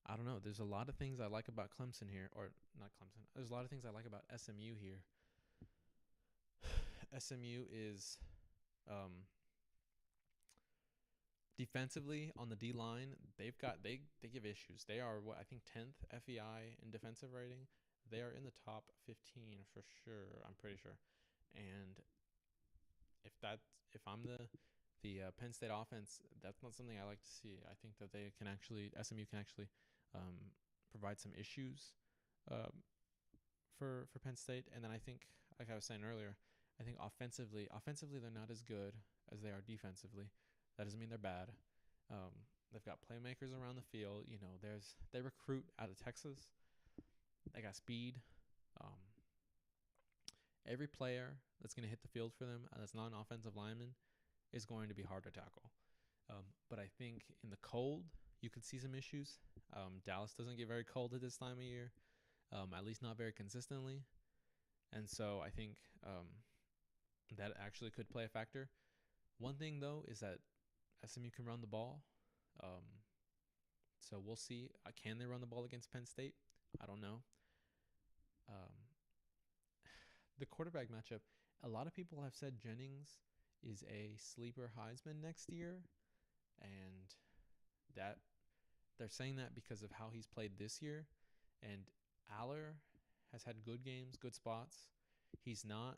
I don't know. There's a lot of things I like about Clemson here. Or not Clemson. There's a lot of things I like about SMU here. SMU is defensively on the D line. They give issues. They are I think 10th FEI in defensive rating. They are in the top 15 for sure. I'm pretty sure. And if I'm the Penn State offense, that's not something I like to see. I think that SMU can actually provide some issues for Penn State. And then I think, like I was saying earlier, I think offensively they're not as good as they are defensively. That doesn't mean they're bad. They've got playmakers around the field. They recruit out of Texas. They got speed. Um, every player that's going to hit the field for them that's not an offensive lineman is going to be hard to tackle. But I think in the cold, you could see some issues. Dallas doesn't get very cold at this time of year, at least not very consistently. And so I think that actually could play a factor. One thing, though, is that SMU can run the ball. So we'll see. Can they run the ball against Penn State? I don't know. Um, the quarterback matchup, a lot of people have said Jennings is a sleeper Heisman next year. And that they're saying that because of how he's played this year. And Aller has had good games, good spots. He's kind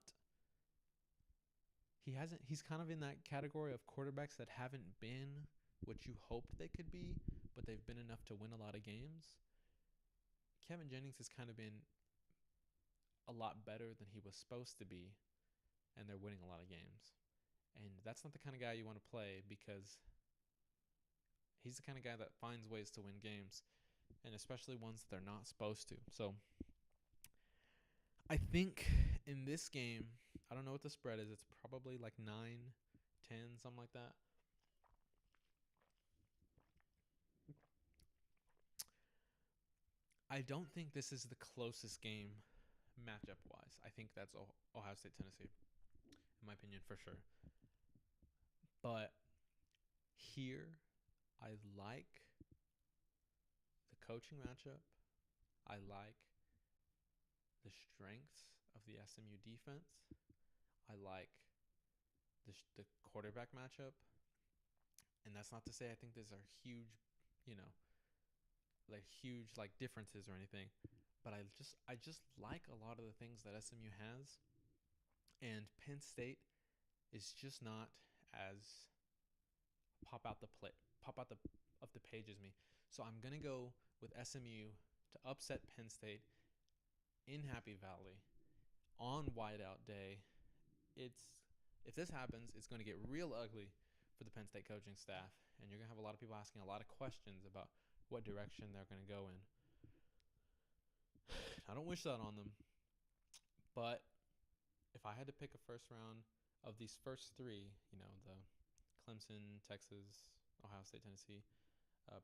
of in that category of quarterbacks that haven't been what you hoped they could be, but they've been enough to win a lot of games. Kevin Jennings has kind of been a lot better than he was supposed to be, and they're winning a lot of games. And that's not the kind of guy you want to play, because he's the kind of guy that finds ways to win games, and especially ones that they're not supposed to. So I think in this game, I don't know what the spread is. It's probably like 9-10, something like that. I don't think this is the closest game matchup-wise. I think that's Ohio State, Tennessee, in my opinion, for sure. But here, I like the coaching matchup. I like the strengths of the SMU defense. I like the quarterback matchup. And that's not to say I think these are huge, huge differences or anything. But I just like a lot of the things that SMU has. And Penn State is just not as pop out the page as me. So I'm gonna go with SMU to upset Penn State in Happy Valley on Whiteout Day. If this happens, it's going to get real ugly for the Penn State coaching staff, and you're gonna have a lot of people asking a lot of questions about what direction they're gonna go in. I don't wish that on them, but if I had to pick a first round of these first three, the Clemson, Texas, Ohio State, Tennessee,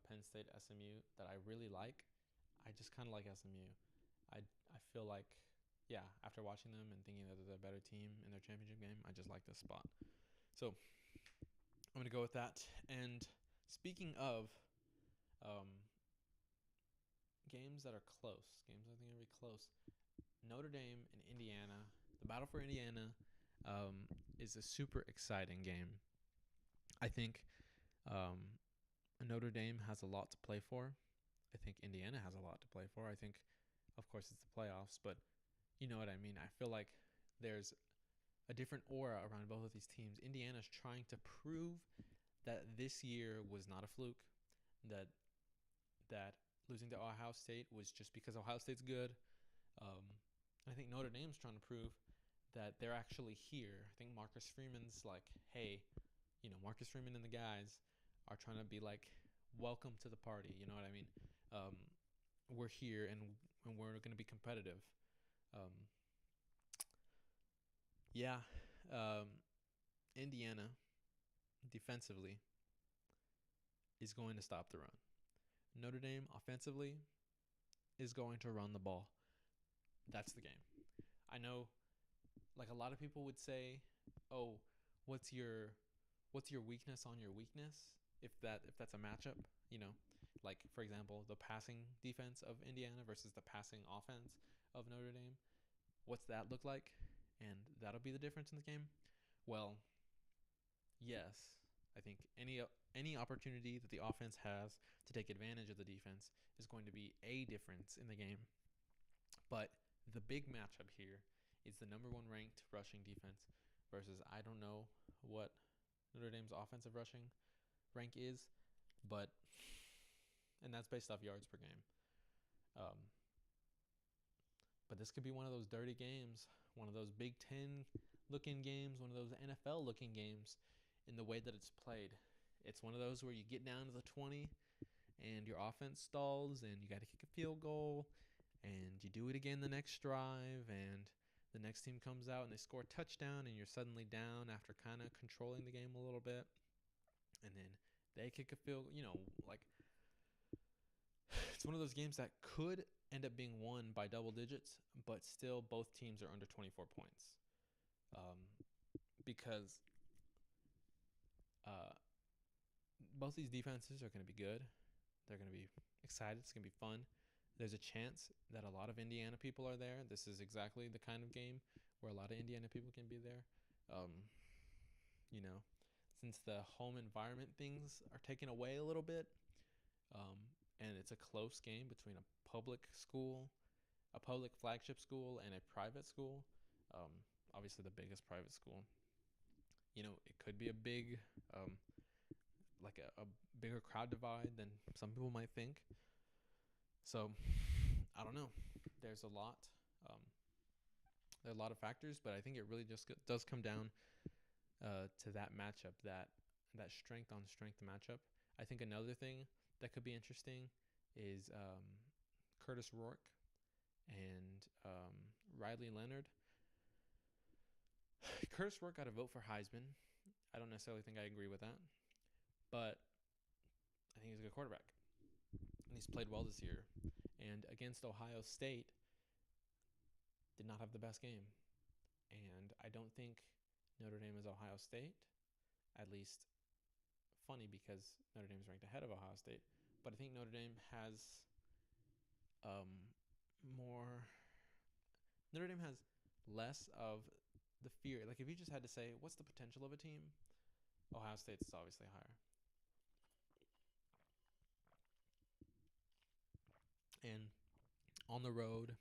Penn State, SMU, that I really like, I just kind of like SMU. I feel like, yeah, after watching them and thinking that they're a better team in their championship game, I just like this spot. So I'm going to go with that. And speaking of games that are close, games I think are going to be close, Notre Dame and Indiana, the battle for Indiana is a super exciting game. I think Notre Dame has a lot to play for. I think Indiana has a lot to play for. I think, of course, it's the playoffs, but you know what I mean. I feel like there's a different aura around both of these teams. Indiana's trying to prove that this year was not a fluke, that losing to Ohio State was just because Ohio State's good. I think Notre Dame's trying to prove that they're actually here. I think Marcus Freeman's like, hey, Marcus Freeman and the guys are trying to be like, welcome to the party. You know what I mean? We're here and we're going to be competitive. Indiana defensively is going to stop the run. Notre Dame offensively is going to run the ball. That's the game. I know, like a lot of people would say, "Oh, what's your weakness on your weakness?" If that's a matchup, like for example, the passing defense of Indiana versus the passing offense of Notre Dame. What's that look like? And that'll be the difference in the game. Well, yes, I think any opportunity that the offense has to take advantage of the defense is going to be a difference in the game. But the big matchup here is the number one ranked rushing defense versus I don't know what Notre Dame's offensive rushing rank is, and that's based off yards per game. But this could be one of those dirty games, one of those Big Ten looking games, one of those NFL looking games in the way that it's played. It's one of those where you get down to the 20 and your offense stalls and you got to kick a field goal and you do it again the next drive and the next team comes out and they score a touchdown and you're suddenly down after kind of controlling the game a little bit. And then they kick a field, like it's one of those games that could end up being won by double digits, but still both teams are under 24 points. Because both these defenses are going to be good. They're going to be excited. It's going to be fun. There's a chance that a lot of Indiana people are there. This is exactly the kind of game where a lot of Indiana people can be there. Since the home environment things are taken away a little bit, and it's a close game between a public school, a public flagship school, and a private school. Obviously, the biggest private school. It could be a big, like a bigger crowd divide than some people might think. So, I don't know. There's a lot. There are a lot of factors, but I think it really just does come down to that matchup, that strength on strength matchup. I think another thing that could be interesting is Curtis Rourke and Riley Leonard. Curtis Rourke got a vote for Heisman. I don't necessarily think I agree with that, but I think he's a good quarterback. And he's played well this year. And against Ohio State, did not have the best game. And I don't think Notre Dame is Ohio State. At least funny because Notre Dame is ranked ahead of Ohio State. But I think Notre Dame has more. Notre Dame has less of the fear. Like if you just had to say, what's the potential of a team? Ohio State's obviously higher. And on the road,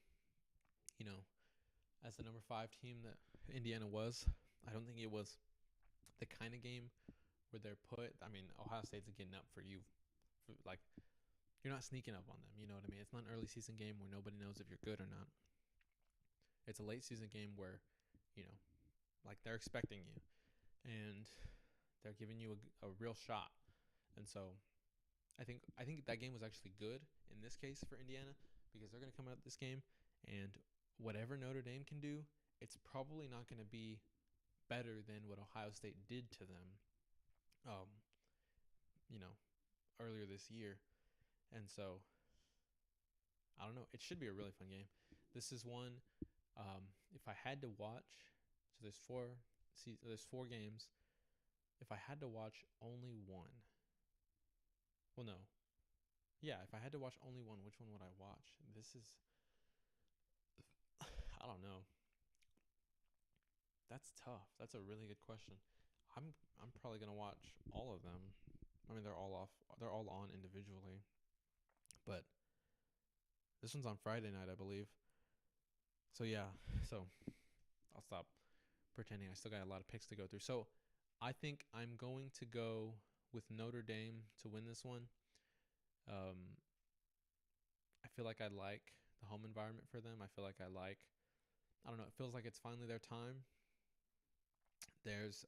as the number 5 team that Indiana was, I don't think it was the kind of game where they're put. I mean, Ohio State's getting up for you. Like, you're not sneaking up on them. You know what I mean? It's not an early season game where nobody knows if you're good or not. It's a late season game where, like they're expecting you. And they're giving you a real shot. And so I think that game was actually good in this case for Indiana because they're going to come out this game and whatever Notre Dame can do, it's probably not going to be better than what Ohio State did to them, earlier this year. And so I don't know. It should be a really fun game. This is one. If I had to watch, so there's 4 games. If I had to watch only one, well, no. Yeah, if I had to watch only one, which one would I watch? This is, I don't know. That's tough. That's a really good question. I'm probably gonna watch all of them. I mean, they're all on individually, but this one's on Friday night, I believe. So yeah, I'll stop pretending. I still got a lot of picks to go through. So I think I'm going to go with Notre Dame to win this one. I feel like I like the home environment for them. I feel like I don't know, it feels like it's finally their time. There's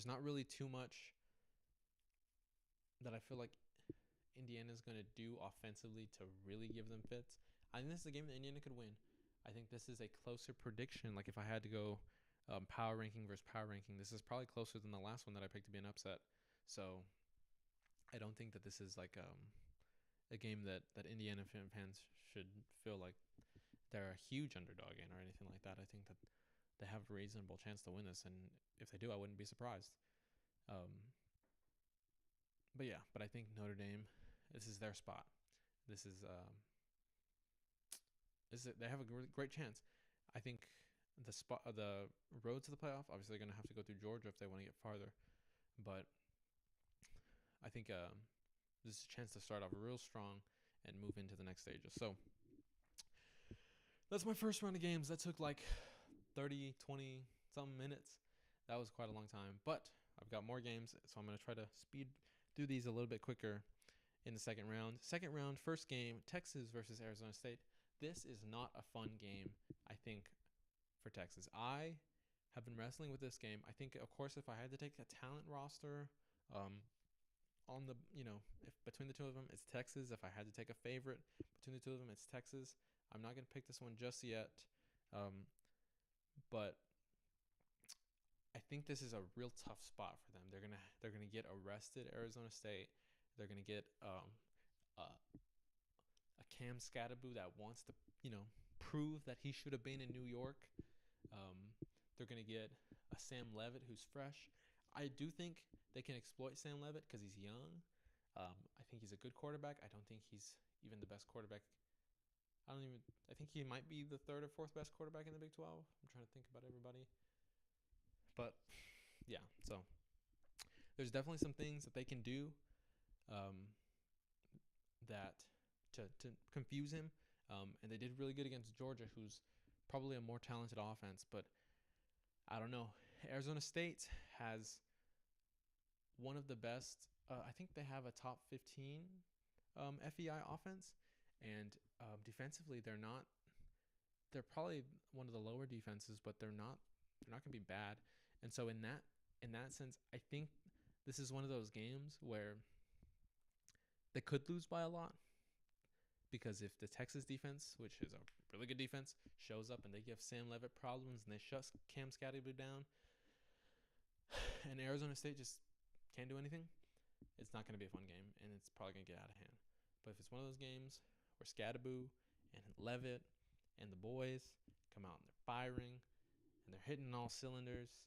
not really too much that I feel like Indiana's going to do offensively to really give them fits. I think this is a game that Indiana could win. I think this is a closer prediction. Like if I had to go power ranking versus power ranking, this is probably closer than the last one that I picked to be an upset. So I don't think that this is like a game that Indiana fans should feel like they're a huge underdog in or anything like that. I think that they have a reasonable chance to win this, and if they do, I wouldn't be surprised. But I think Notre Dame, this is their spot. They have a great chance. I think the road to the playoff, obviously they're going to have to go through Georgia if they want to get farther, but I think this is a chance to start off real strong and move into the next stages. So that's my first round of games. That took like 30, 20 some minutes. That was quite a long time, but I've got more games, so I'm going to try to speed through these a little bit quicker in the second round. Second round, first game, Texas versus Arizona State. This is not a fun game, I think, for Texas. I have been wrestling with this game. I think, of course, if I had to take a talent roster, on the if between the two of them, it's Texas. If I had to take a favorite between the two of them, it's Texas. I'm not gonna pick this one just yet, but I think this is a real tough spot for them. They're gonna get arrested. Arizona State. They're gonna get a Cam Scatterboo that wants to prove that he should have been in New York. They're gonna get a Sam Levitt who's fresh. I do think they can exploit Sam Levitt because he's young. I think he's a good quarterback. I don't think he's even the best quarterback. I think he might be the third or fourth best quarterback in the Big 12. I'm trying to think about everybody. But yeah, so there's definitely some things that they can do that to confuse him. And they did really good against Georgia, who's probably a more talented offense. But I don't know. Arizona State has one of the best. I think they have a top 15 FEI offense, and defensively they're not. They're probably one of the lower defenses, but they're not. They're not going to be bad. And so in that sense, I think this is one of those games where they could lose by a lot. Because if the Texas defense, which is a really good defense, shows up and they give Sam Levitt problems and they shut Cam Scatterboo down, and Arizona State just can't do anything, it's not going to be a fun game, and it's probably going to get out of hand. But if it's one of those games where Scatterboo and Levitt and the boys come out and they're firing and they're hitting all cylinders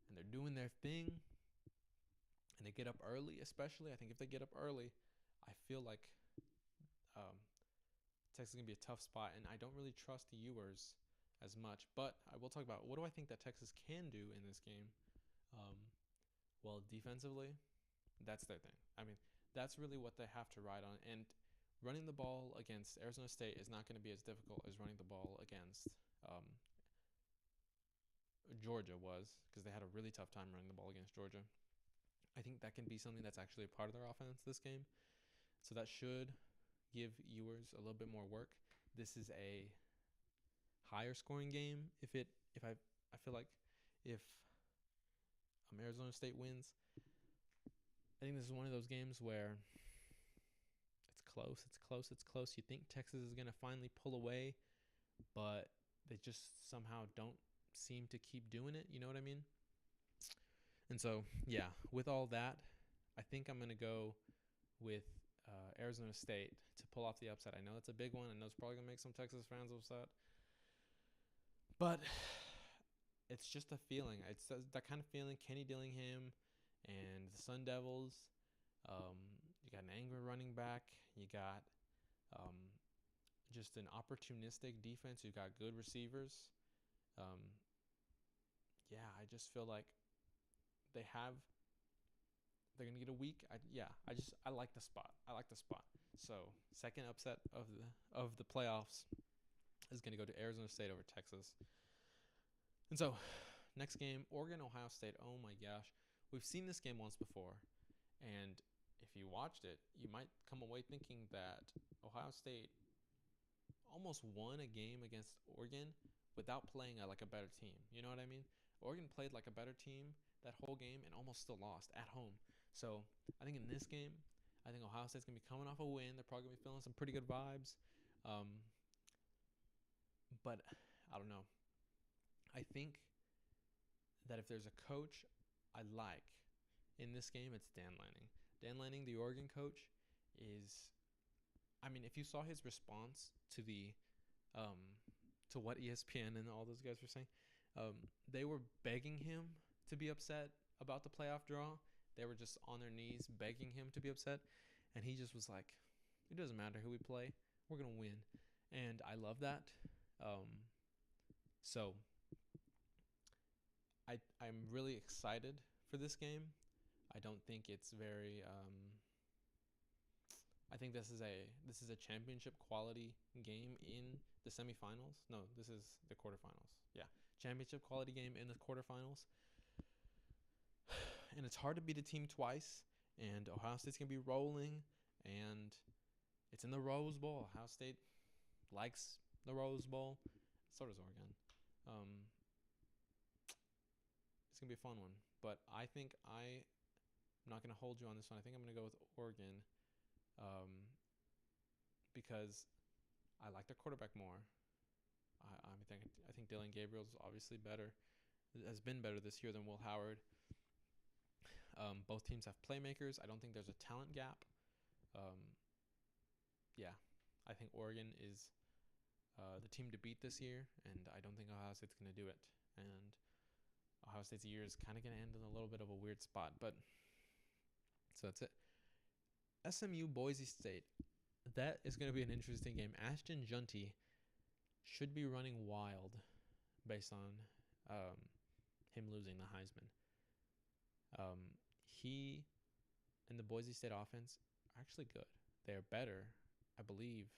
and they're doing their thing and they get up early, especially, I think if they get up early, I feel like Texas is going to be a tough spot, and I don't really trust the Ewers as much. But I will talk about what do I think that Texas can do in this game. Well, defensively, that's their thing. I mean, that's really what they have to ride on. And running the ball against Arizona State is not going to be as difficult as running the ball against Georgia was, because they had a really tough time running the ball against Georgia. I think that can be something that's actually a part of their offense this game. So that should give Ewers a little bit more work. This is a higher scoring game. I feel like if Arizona State wins, I think this is one of those games where it's close. You think Texas is going to finally pull away, but they just somehow don't seem to keep doing it. You know what I mean? And so, yeah, with all that, I think I'm going to go with Arizona State to pull off the upset. I know it's a big one. I know it's probably going to make some Texas fans upset. But it's just a feeling. It's that kind of feeling. Kenny Dillingham and the Sun Devils. You got an angry running back. You got just an opportunistic defense. You got good receivers. I just feel like they're gonna get a week. I like the spot. So second upset of the playoffs is gonna go to Arizona State over Texas. And so next game, Oregon, Ohio State. Oh my gosh, we've seen this game once before, and if you watched it, you might come away thinking that Ohio State almost won a game against Oregon without playing like a better team. You know what I mean? Oregon played like a better team that whole game and almost still lost at home. So I think in this game, I think Ohio State's going to be coming off a win. They're probably going to be feeling some pretty good vibes. But I don't know. I think that if there's a coach I like in this game, it's Dan Lanning. Dan Lanning, the Oregon coach, if you saw his response to to what ESPN and all those guys were saying, they were begging him to be upset about the playoff draw. They were just on their knees begging him to be upset. And he just was like, it doesn't matter who we play. We're going to win. And I love that. So I'm really excited for this game. I don't think it's very I think this is a championship quality game in the semifinals. No, this is the quarterfinals. Yeah, championship quality game in the quarterfinals. And it's hard to beat a team twice. And Ohio State's going to be rolling. And it's in the Rose Bowl. Ohio State likes the Rose Bowl. So does Oregon. gonna be a fun one. But I think I'm not gonna hold you on this one. I think I'm gonna go with Oregon, um, because I like their quarterback more. I think Dylan Gabriel's obviously better, has been better this year than Will Howard. Both teams have playmakers. I don't think there's a talent gap. Um, yeah, I think Oregon is the team to beat this year, and I don't think Ohio State's going to do it. And Ohio State's year is kind of going to end in a little bit of a weird spot, but so that's it. SMU Boise State. That is going to be an interesting game. Ashton Junty should be running wild based on him losing the Heisman. He and the Boise State offense are actually good. They're better, I believe,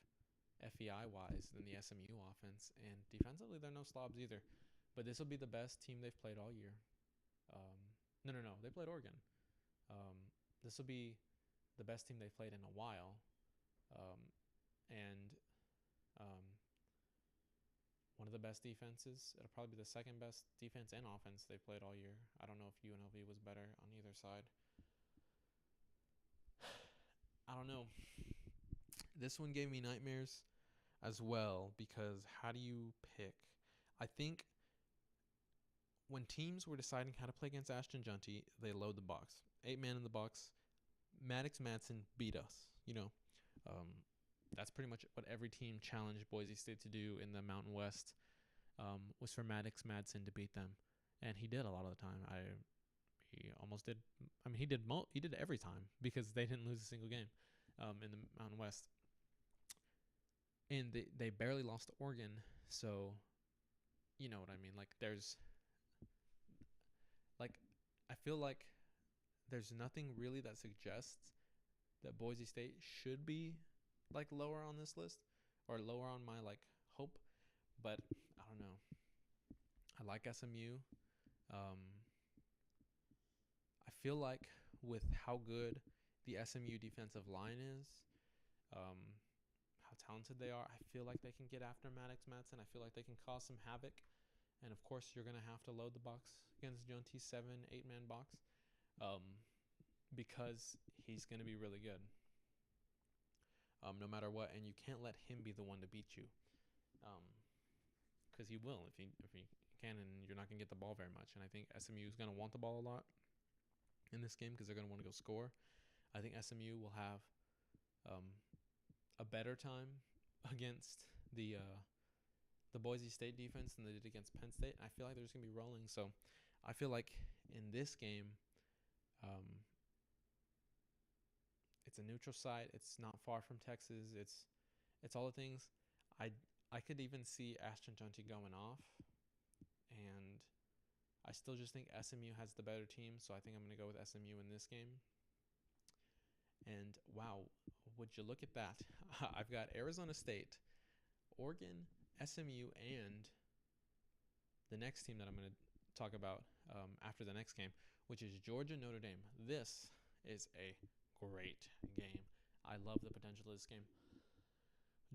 FEI wise than the SMU offense, and defensively they're no slobs either. But this will be the best team they've played all year. No, they played Oregon. This will be the best team they've played in a while, and one of the best defenses. It'll probably be the second best defense and offense they've played all year. I don't know if UNLV was better on either side. I don't know. This one gave me nightmares as well, because how do you pick? I think when teams were deciding how to play against Ashton Junty, they load the box. 8-man in the box. Maddox Madsen beat us. That's pretty much what every team challenged Boise State to do in the Mountain West, was for Maddox Madsen to beat them, and he did a lot of the time. He almost did. I mean, he did every time, because they didn't lose a single game in the Mountain West, and they barely lost to Oregon. So, you know what I mean. I feel like there's nothing really that suggests that Boise State should be lower on this list, or lower on my hope, but I don't know. I like SMU. I feel like with how good the SMU defensive line is, how talented they are, I feel like they can get after Maddox Madsen. I feel like they can cause some havoc, and of course you're gonna have to load the box against Junty's 7-8-man box, because he's gonna be really good. No matter what, and you can't let him be the one to beat you, because he will if he can, and you're not gonna get the ball very much. And I think SMU is gonna want the ball a lot in this game, because they're gonna want to go score. I think SMU will have a better time against the Boise State defense than they did against Penn State. And I feel like they're just gonna be rolling. So I feel like in this game, it's a neutral site. It's not far from Texas. It's all the things. I could even see Ashton Junty going off, and I still just think SMU has the better team. So I think I'm going to go with SMU in this game. And wow, would you look at that? I've got Arizona State, Oregon, SMU, and the next team that I'm going to talk about after the next game, which is Georgia Notre Dame. This is a great game. I love the potential of this game.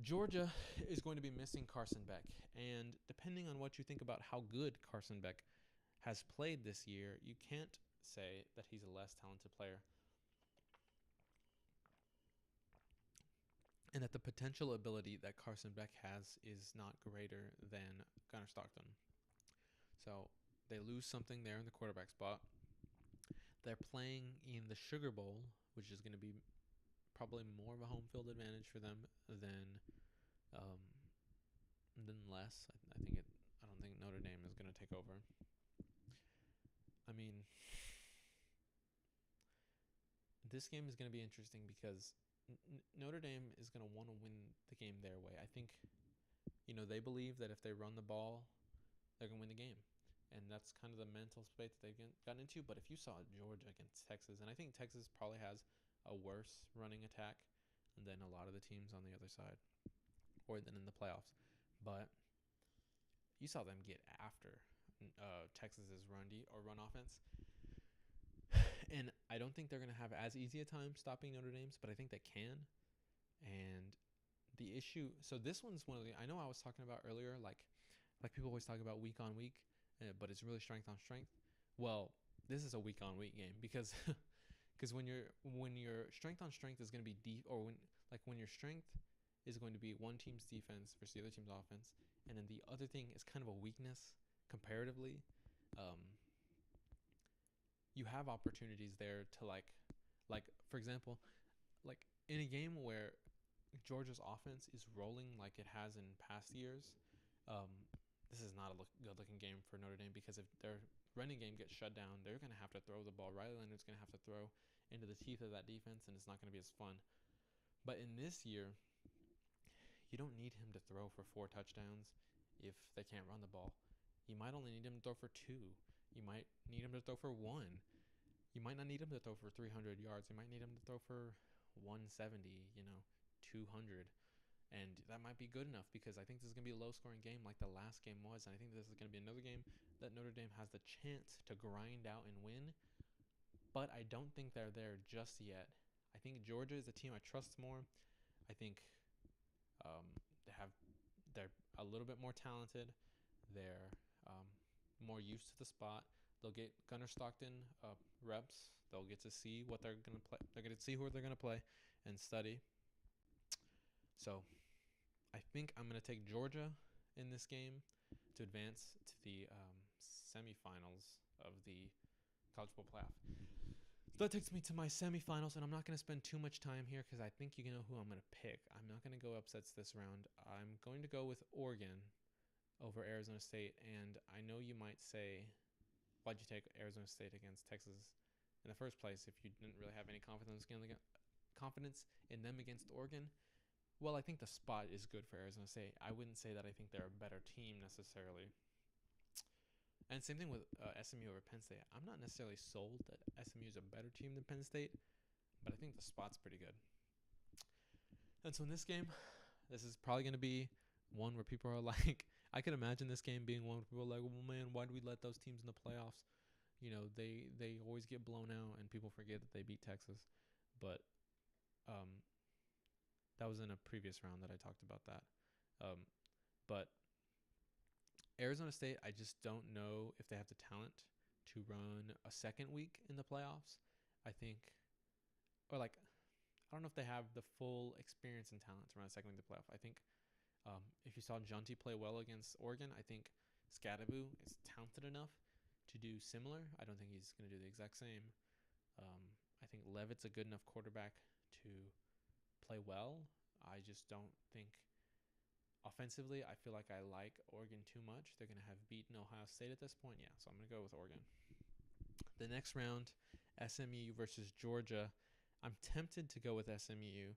Georgia is going to be missing Carson Beck, and depending on what you think about how good Carson Beck has played this year, you can't say that he's a less talented player, and that the potential ability that Carson Beck has is not greater than Gunnar Stockton. So they lose something there in the quarterback spot. They're playing in the Sugar Bowl, which is going to be probably more of a home field advantage for them than less. I don't think Notre Dame is going to take over. I mean, this game is going to be interesting because Notre Dame is going to want to win the game their way. I think, they believe that if they run the ball, they're going to win the game. And that's kind of the mental space that they've gotten into. But if you saw Georgia against Texas, and I think Texas probably has a worse running attack than a lot of the teams on the other side, or than in the playoffs. But you saw them get after Texas's run offense. And I don't think they're going to have as easy a time stopping Notre Dame's, but I think they can. And the issue, so this one's one of the, I know I was talking about earlier, like people always talk about week on week, but it's really strength on strength. Well, this is a week on week game because because when your strength on strength is going to be deep, or when your strength is going to be one team's defense versus the other team's offense, and then the other thing is kind of a weakness comparatively. Um, you have opportunities there to like for example, like in a game where Georgia's offense is rolling like it has in past years. Um, this is not a good looking game for Notre Dame because if their running game gets shut down, they're going to have to throw the ball. Riley Leonard's going to have to throw into the teeth of that defense, and it's not going to be as fun. But in this year, you don't need him to throw for 4 touchdowns if they can't run the ball. You might only need him to throw for 2. You might need him to throw for 1. You might not need him to throw for 300 yards. You might need him to throw for 170, 200. And that might be good enough because I think this is going to be a low-scoring game like the last game was. And I think this is going to be another game that Notre Dame has the chance to grind out and win. But I don't think they're there just yet. I think Georgia is a team I trust more. I think um, they're a little bit more talented. They're more used to the spot. They'll get Gunnar Stockton reps. They'll get to see what they're gonna play. They're gonna see who they're gonna play and study. So I think I'm gonna take Georgia in this game to advance to the semifinals of the college football playoff. So that takes me to my semifinals, and I'm not going to spend too much time here because I think you know who I'm going to pick. I'm not going to go upsets this round. I'm going to go with Oregon over Arizona State, and I know you might say, why'd you take Arizona State against Texas in the first place if you didn't really have any confidence in them against Oregon? Well, I think the spot is good for Arizona State. I wouldn't say that I think they're a better team necessarily. And same thing with SMU over Penn State. I'm not necessarily sold that SMU is a better team than Penn State, but I think the spot's pretty good. And so in this game, this is probably going to be one where people are like, I can imagine this game being one where people are like, well, man, why do we let those teams in the playoffs? They always get blown out, and people forget that they beat Texas. But that was in a previous round that I talked about that. But Arizona State, I just don't know if they have the talent to run a second week in the playoffs. I don't know if they have the full experience and talent to run a second week in the playoff. I think if you saw Jonty play well against Oregon, I think Scadaboo is talented enough to do similar. I don't think he's going to do the exact same. I think Levitt's a good enough quarterback to play well. I just don't think offensively, I feel like I like Oregon too much. They're going to have beaten Ohio State at this point. Yeah, so I'm going to go with Oregon. The next round, SMU versus Georgia. I'm tempted to go with SMU.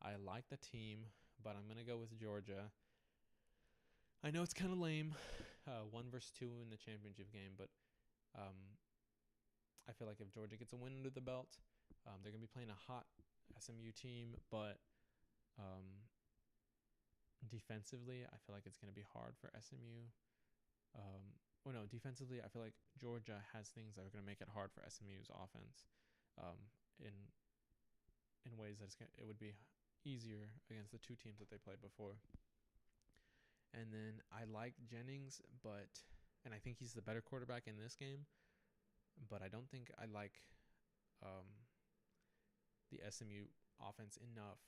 I like the team, but I'm going to go with Georgia. I know it's kind of lame, 1 versus 2 in the championship game, but I feel like if Georgia gets a win under the belt, they're going to be playing a hot SMU team, but defensively, I feel like it's going to be hard for SMU. Defensively, I feel like Georgia has things that are going to make it hard for SMU's offense in ways that it would be easier against the two teams that they played before. And then I like Jennings, and I think he's the better quarterback in this game, but I don't think I like the SMU offense enough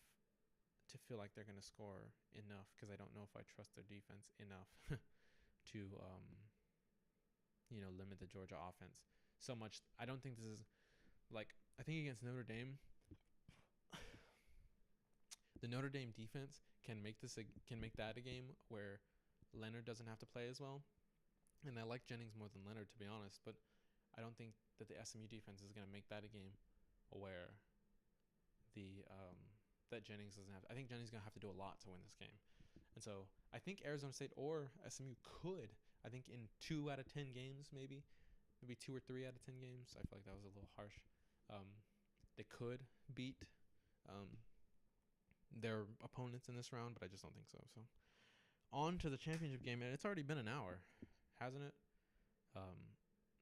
to feel like they're going to score enough because I don't know if I trust their defense enough to, limit the Georgia offense so much. I don't think this is I think against Notre Dame, the Notre Dame defense can make that a game where Leonard doesn't have to play as well. And I like Jennings more than Leonard, to be honest, but I don't think that the SMU defense is going to make that a game where that Jennings doesn't have. I think Jennings is going to have to do a lot to win this game. And so I think Arizona State or SMU could, I think in 2 out of 10 games, maybe 2 or 3 out of 10 games. I feel like that was a little harsh. They could beat their opponents in this round, but I just don't think so. So on to the championship game, and it's already been an hour, hasn't it?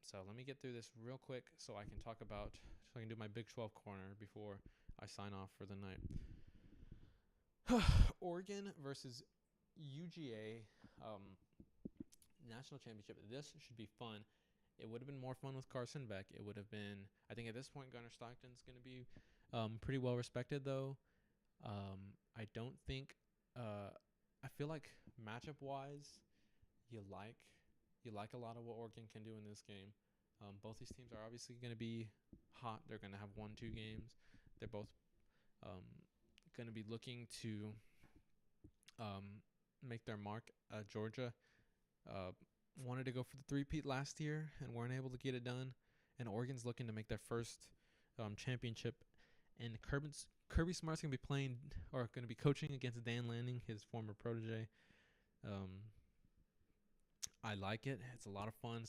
So let me get through this real quick so I can do my Big 12 corner before I sign off for the night. Oregon versus UGA national championship. This should be fun. It would have been more fun with Carson Beck. It would have been. I think at this point, Gunnar Stockton's going to be pretty well respected, though. I don't think. I feel like matchup wise, you like a lot of what Oregon can do in this game. Both these teams are obviously going to be hot. They're going to have 1-2 games. They're both going to be looking to make their mark. Georgia wanted to go for the three-peat last year and weren't able to get it done. And Oregon's looking to make their first championship. And Kirby Smart's going to be playing or going to be coaching against Dan Lanning, his former protege. I like it. It's a lot of fun.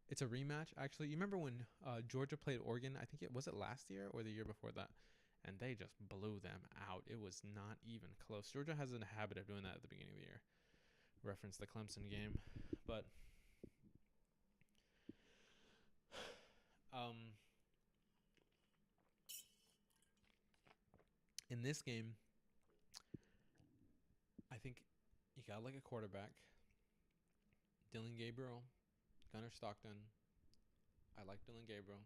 It's a rematch, actually. You remember when Georgia played Oregon? I think it last year or the year before that? And they just blew them out. It was not even close. Georgia has a habit of doing that at the beginning of the year. Reference the Clemson game. But in this game, I think you got like a quarterback. Dylan Gabriel, Gunnar Stockton. I like Dylan Gabriel.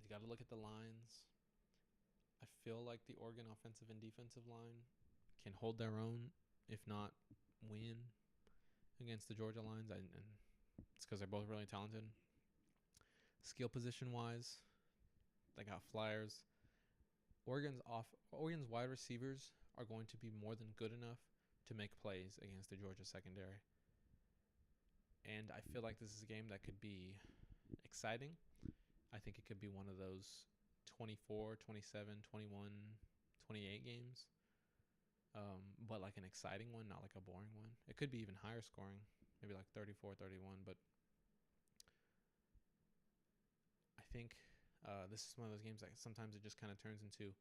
You got to look at the lines. I feel like the Oregon offensive and defensive line can hold their own, if not win, against the Georgia lines. And it's because they're both really talented. Skill position wise, they got flyers. Oregon's wide receivers are going to be more than good enough to make plays against the Georgia secondary. And I feel like this is a game that could be exciting. I think it could be one of those 24, 27, 21, 28 games. But like an exciting one, not like a boring one. It could be even higher scoring, maybe like 34, 31. But I think this is one of those games that sometimes it just kind of turns into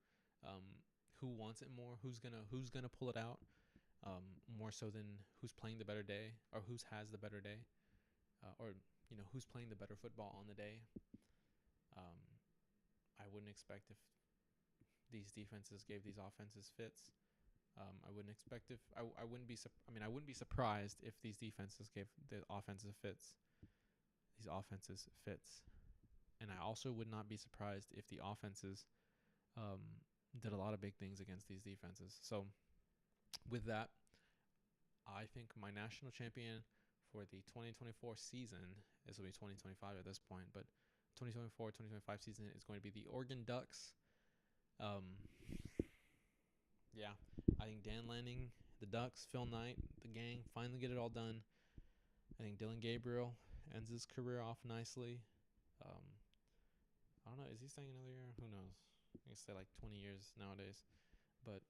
who wants it more, who's gonna pull it out, more so than who's playing the better day or who has the better day, or who's playing the better football on the day. I wouldn't expect if these defenses gave these offenses fits. I wouldn't expect if I wouldn't be I wouldn't be surprised if these defenses gave the offensive fits. These offenses fits. And I also would not be surprised if the offenses did a lot of big things against these defenses. So with that, I think my national champion for the 2024 season, this will be 2025 at this point, but 2024-2025 season is going to be the Oregon Ducks. Yeah, I think Dan Lanning, the Ducks, Phil Knight, the gang finally get it all done. I think Dylan Gabriel ends his career off nicely. I don't know. Is he staying another year? Who knows? I can say like 20 years nowadays. But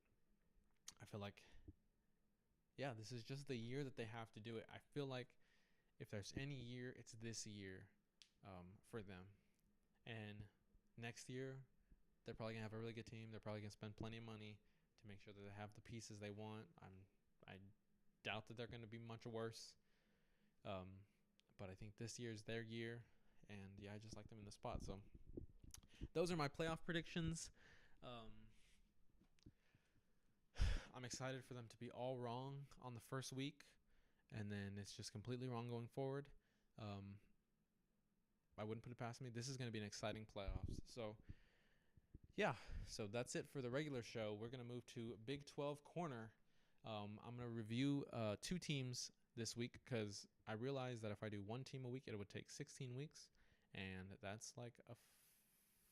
I feel like, yeah, this is just the year that they have to do it. I feel like if there's any year, it's this year for them. And next year, they're probably going to have a really good team. They're probably going to spend plenty of money to make sure that they have the pieces they want. I doubt that they're going to be much worse. But I think this year's their year. And, yeah, I just like them in the spot. So those are my playoff predictions. I'm excited for them to be all wrong on the first week. And then it's just completely wrong going forward. I wouldn't put it past me. This is going to be an exciting playoffs. So, yeah. So that's it for the regular show. We're going to move to Big 12 Corner. I'm going to review 2 teams this week because I realized that if I do one team a week, it would take 16 weeks. And that's like a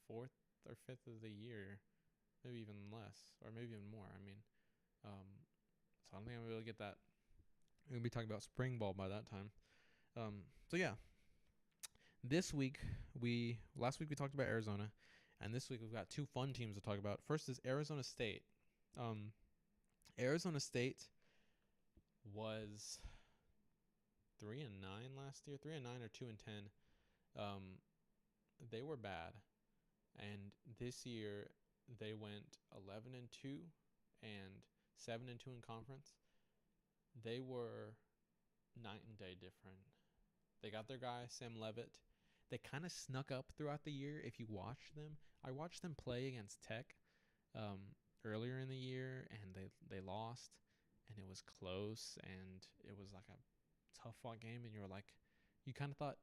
fourth or fifth of the year, maybe even less, or maybe even more. So I don't think I'm going to be able to get that. We're going to be talking about spring ball by that time. So yeah, last week we talked about Arizona, and this week we've got 2 fun teams to talk about. First is Arizona State. Arizona State was 3-9 last year, 3-9 or 2-10. They were bad, and this year they went 11-2 and 7-2 in conference. They were night and day different. They got their guy Sam Levitt. They kind of snuck up throughout the year. If you watch them, I watched them play against Tech earlier in the year, and they lost, and it was close, and it was like a tough fought game, and you kind of thought,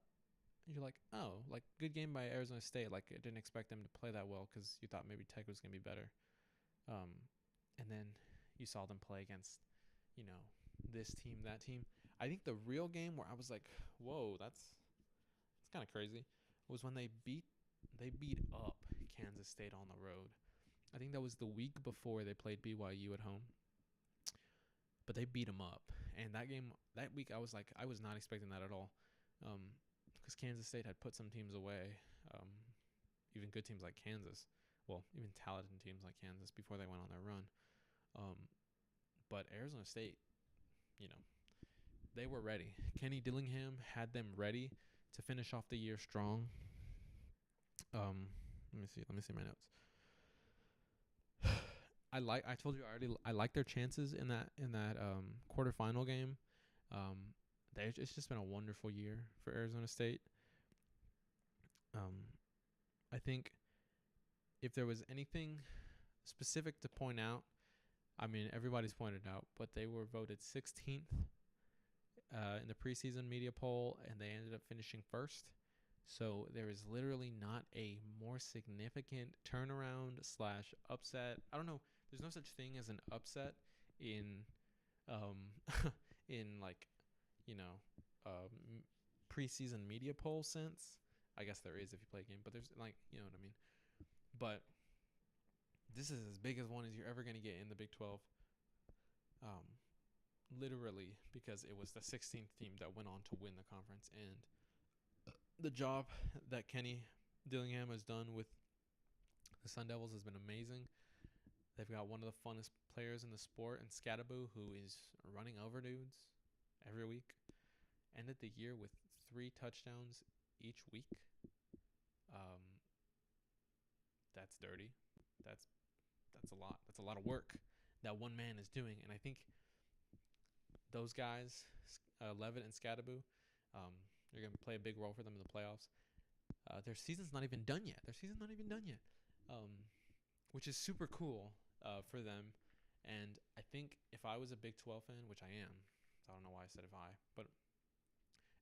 you're like, oh, like good game by Arizona State. Like I didn't expect them to play that well because you thought maybe Tech was gonna be better. And then you saw them play against, this team, that team. I think the real game where I was like, whoa, it's kind of crazy, was when they beat up Kansas State on the road. I think that was the week before they played BYU at home, but they beat them up. And that week, I was like, I was not expecting that at all, because Kansas State had put some teams away, even good teams like Kansas. Well, even talented teams like Kansas before they went on their run. But Arizona State, you know, they were ready. Kenny Dillingham had them ready to finish off the year strong. Let me see my notes. I told you already. I like their chances in that quarterfinal game. It's just been a wonderful year for Arizona State. I think if there was anything specific to point out, I mean everybody's pointed out, but they were voted 16th in the preseason media poll, and they ended up finishing first. So there is literally not a more significant turnaround / upset. I don't know. There's no such thing as an upset in in like, you know, preseason media poll sense. I guess there is if you play a game, but there's like, you know what I mean. But this is as big as one as you're ever going to get in the Big 12. Literally, because it was the 16th team that went on to win the conference, and the job that Kenny Dillingham has done with the Sun Devils has been amazing. They've got one of the funnest players in the sport, and Scadaboo, who is running over dudes every week. Ended the year with 3 touchdowns each week. That's dirty. That's a lot. That's a lot of work that one man is doing, and I think those guys, Levitt and Scadaboo, are going to play a big role for them in the playoffs. Their season's not even done yet. Which is super cool for them. And I think if I was a Big 12 fan, which I am, so I don't know why I said if but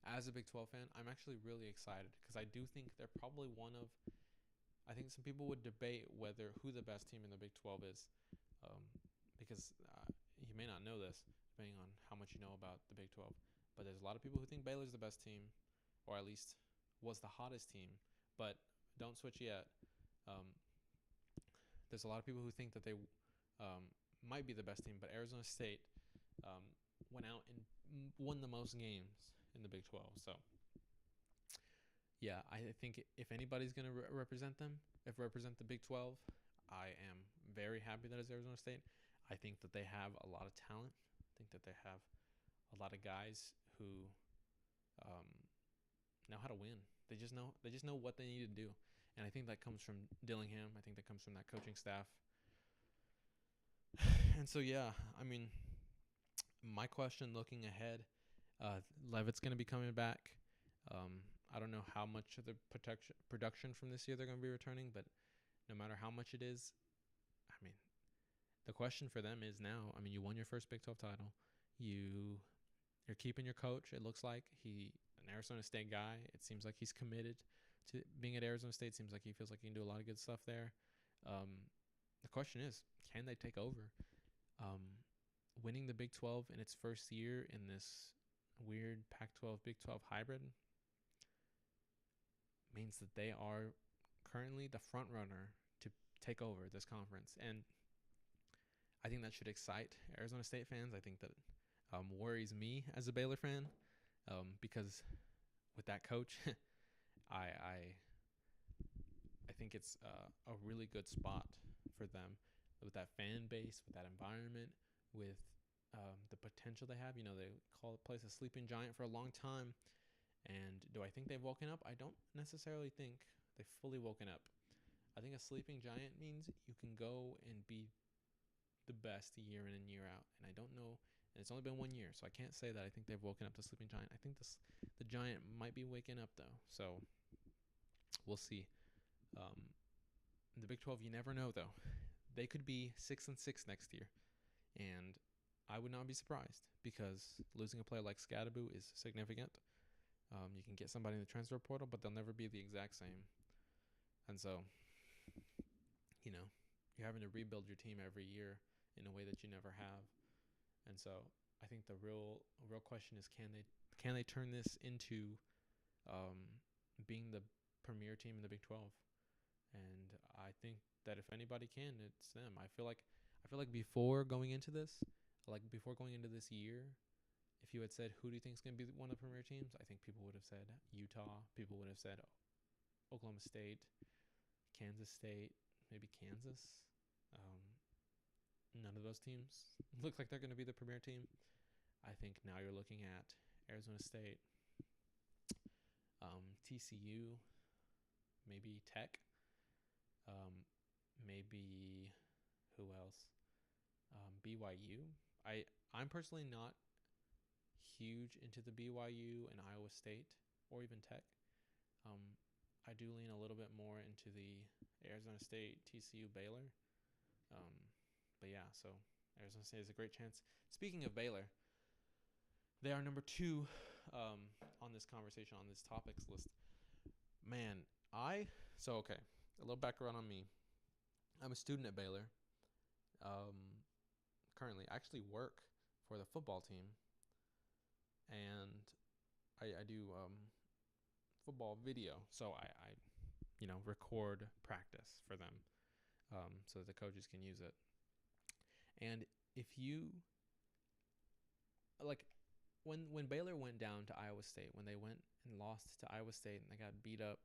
as a Big 12 fan, I'm actually really excited because I do think they're probably one of, I think some people would debate who the best team in the Big 12 is, because you may not know this, depending on how much you know about the Big 12, but there's a lot of people who think Baylor's the best team, or at least was the hottest team, but don't switch yet. There's a lot of people who think that they might be the best team, but Arizona State went out and won the most games in the Big 12. So, yeah, I think if anybody's going to represent the Big 12, I am very happy that it's Arizona State. I think that they have a lot of talent. I think that they have a lot of guys who know how to win. They just know what they need to do. And I think that comes from Dillingham. I think that comes from that coaching staff. And so, yeah, I mean, my question looking ahead, Levitt's going to be coming back. I don't know how much of the production from this year they're going to be returning, but no matter how much it is, I mean, the question for them is now, I mean, you won your first Big 12 title. You're keeping your coach. It looks like an Arizona State guy. It seems like he's committed to being at Arizona State. Seems like he feels like he can do a lot of good stuff there. The question is, can they take over? Winning the Big 12 in its first year in this weird Pac-12 Big 12 hybrid means that they are currently the front runner to take over this conference, and I think that should excite Arizona State fans. I think that worries me as a Baylor fan, because with that coach, I think it's a really good spot for them with that fan base, with that environment, with the potential they have. You know, they call the place a sleeping giant for a long time. And do I think they've woken up? I don't necessarily think they've fully woken up. I think a sleeping giant means you can go and be the best year in and year out. And I don't know. And it's only been 1 year, so I can't say that I think they've woken up the sleeping giant. I think the giant might be waking up, though. So we'll see. The Big 12, you never know, though. They could be 6-6 next year. And I would not be surprised because losing a player like Scadaboo is significant. You can get somebody in the transfer portal, but they'll never be the exact same. And so, you know, you're having to rebuild your team every year in a way that you never have. And so, I think the real question is, can they turn this into being the premier team in the Big 12? And I think that if anybody can, it's them. I feel like before going into this, year, if you had said who do you think is going to be one of the premier teams, I think people would have said Utah. People would have said Oklahoma State, Kansas State, maybe Kansas. None of those teams look like they're going to be the premier team. I think now you're looking at Arizona State, TCU, maybe Tech, maybe who else? BYU. I'm personally not huge into the BYU and Iowa State or even Tech. I do lean a little bit more into the Arizona State, TCU, Baylor. But yeah, so Arizona State has a great chance. Speaking of Baylor, they are number 2 on this conversation, on this topics list. Man, okay, a little background on me. I'm a student at Baylor. Currently, I actually work for the football team, and I do football video. So I record practice for them, so that the coaches can use it. And if you like, when Baylor went down to Iowa State, when they went and lost to Iowa State and they got beat up,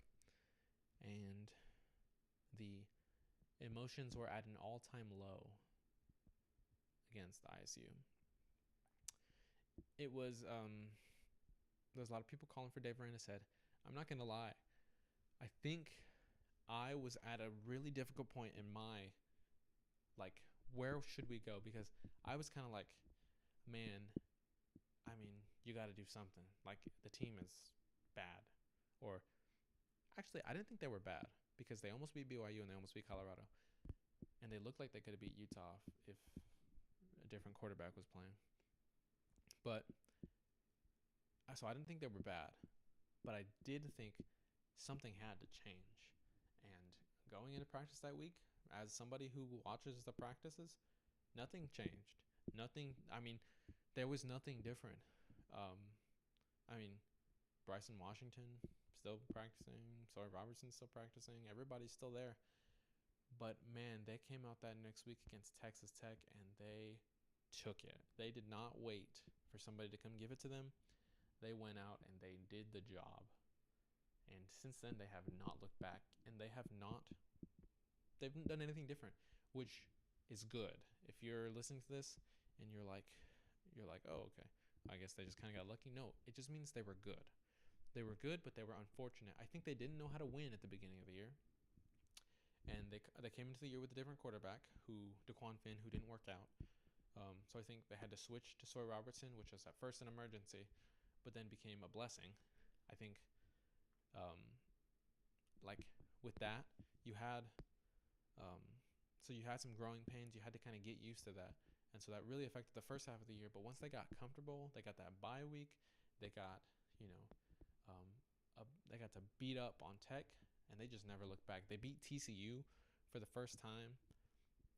and the emotions were at an all-time low against ISU. It was there's a lot of people calling for Dave Aranda's head. I'm not gonna lie. I think I was at a really difficult point in my, like, where should we go? Because I was kind of like, man, I mean, you got to do something. Like, the team is bad. Or, actually, I didn't think they were bad because they almost beat BYU and they almost beat Colorado. And they looked like they could have beat Utah if a different quarterback was playing. But, so I didn't think they were bad. But I did think something had to change. And going into practice that week, as somebody who watches the practices, nothing changed. There was nothing different. Bryson Washington still practicing. Sawyer Robertson still practicing. Everybody's still there. But, man, they came out that next week against Texas Tech, and they took it. They did not wait for somebody to come give it to them. They went out and they did the job. And since then, they have not looked back, and they haven't done anything different, which is good. If you're listening to this and you're like, oh, okay, I guess they just kind of got lucky. No, it just means they were good. They were good, but they were unfortunate. I think they didn't know how to win at the beginning of the year, and they came into the year with a different quarterback, DeQuan Finn, who didn't work out. So I think they had to switch to Sawyer Robertson, which was at first an emergency, but then became a blessing. I think, with that, you had some growing pains. You had to kind of get used to that. And so that really affected the first half of the year. But once they got comfortable, they got that bye week, they got, they got to beat up on Tech, and they just never looked back. They beat TCU for the first time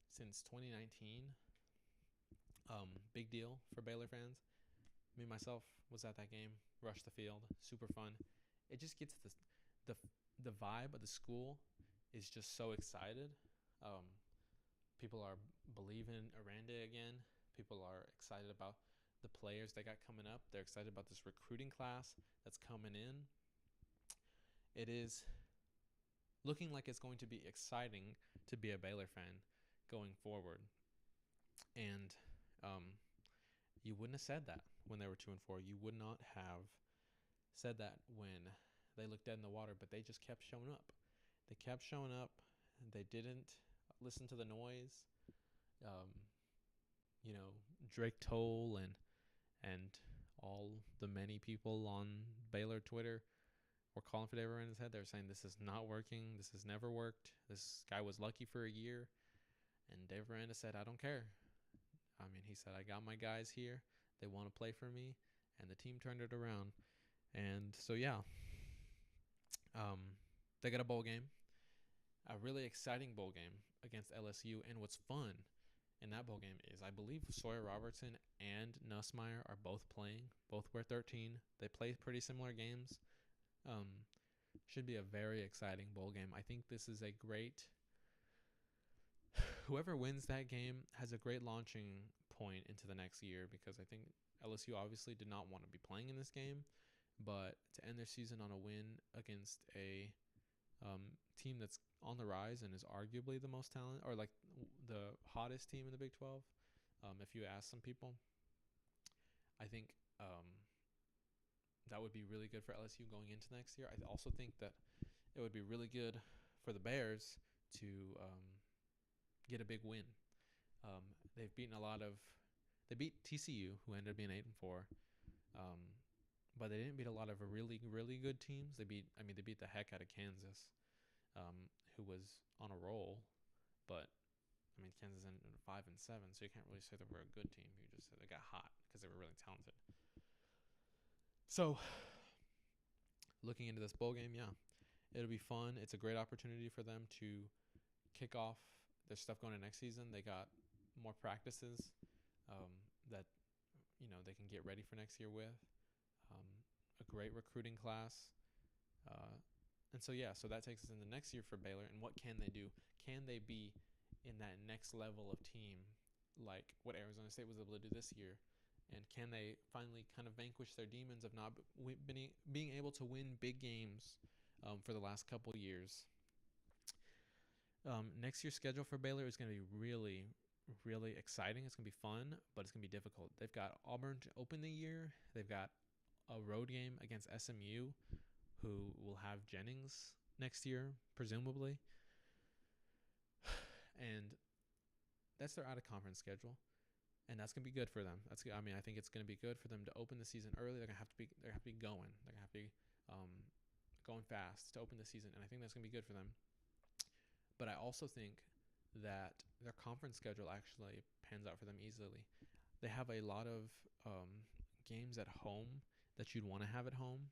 since 2019. Big deal for Baylor fans. Me, myself, was at that game, rushed the field, super fun. It just gets the vibe of the school is just so excited. People are believing Aranda again. People are excited about the players they got coming up. They're excited about this recruiting class that's coming in. It is looking like it's going to be exciting to be a Baylor fan going forward. And you wouldn't have said that when they were 2-4. You would not have said that when they looked dead in the water, but they just kept showing up. They kept showing up. They didn't listen to the noise. Drake Toll and all the many people on Baylor Twitter were calling for Dave Aranda's head. They were saying this is not working. This has never worked. This guy was lucky for a year. And Dave Aranda said, I don't care. I mean, he said, I got my guys here. They want to play for me. And the team turned it around. And so, yeah, they got a bowl game, a really exciting bowl game against LSU. And what's fun in that bowl game is I believe Sawyer Robertson and Nussmeier are both playing. Both wear 13. They play pretty similar games. Should be a very exciting bowl game. I think this is a great... Whoever wins that game has a great launching point into the next year, because I think LSU obviously did not want to be playing in this game, but to end their season on a win against a team that's on the rise and is arguably the most talented, or like the hottest team in the Big 12, if you ask some people, I think that would be really good for LSU going into next year. I also think that it would be really good for the Bears to get a big win. They've beaten they beat TCU, who ended up being 8-4, but they didn't beat a lot of really, really good teams. They beat the heck out of Kansas, who was on a roll, but I mean, Kansas ended 5-7, so you can't really say they were a good team. You just say they got hot because they were really talented. So, looking into this bowl game, yeah, it'll be fun. It's a great opportunity for them to kick off their stuff going into next season. They got more practices that they can get ready for next year with. A great recruiting class, and so that takes us into next year for Baylor. And what can they do? Can they be in that next level of team like what Arizona State was able to do this year? And can they finally kind of vanquish their demons of not being able to win big games for the last couple years? Next year's schedule for Baylor is going to be really, really exciting. It's going to be fun, but it's going to be difficult. They've got Auburn to open the year. They've got a road game against SMU, who will have Jennings next year, presumably. And that's their out-of-conference schedule. And that's gonna be good for them. I think it's gonna be good for them to open the season early. They're gonna have to be going. They're gonna have to be going fast to open the season, and I think that's gonna be good for them. But I also think that their conference schedule actually pans out for them easily. They have a lot of games at home that you'd want to have at home,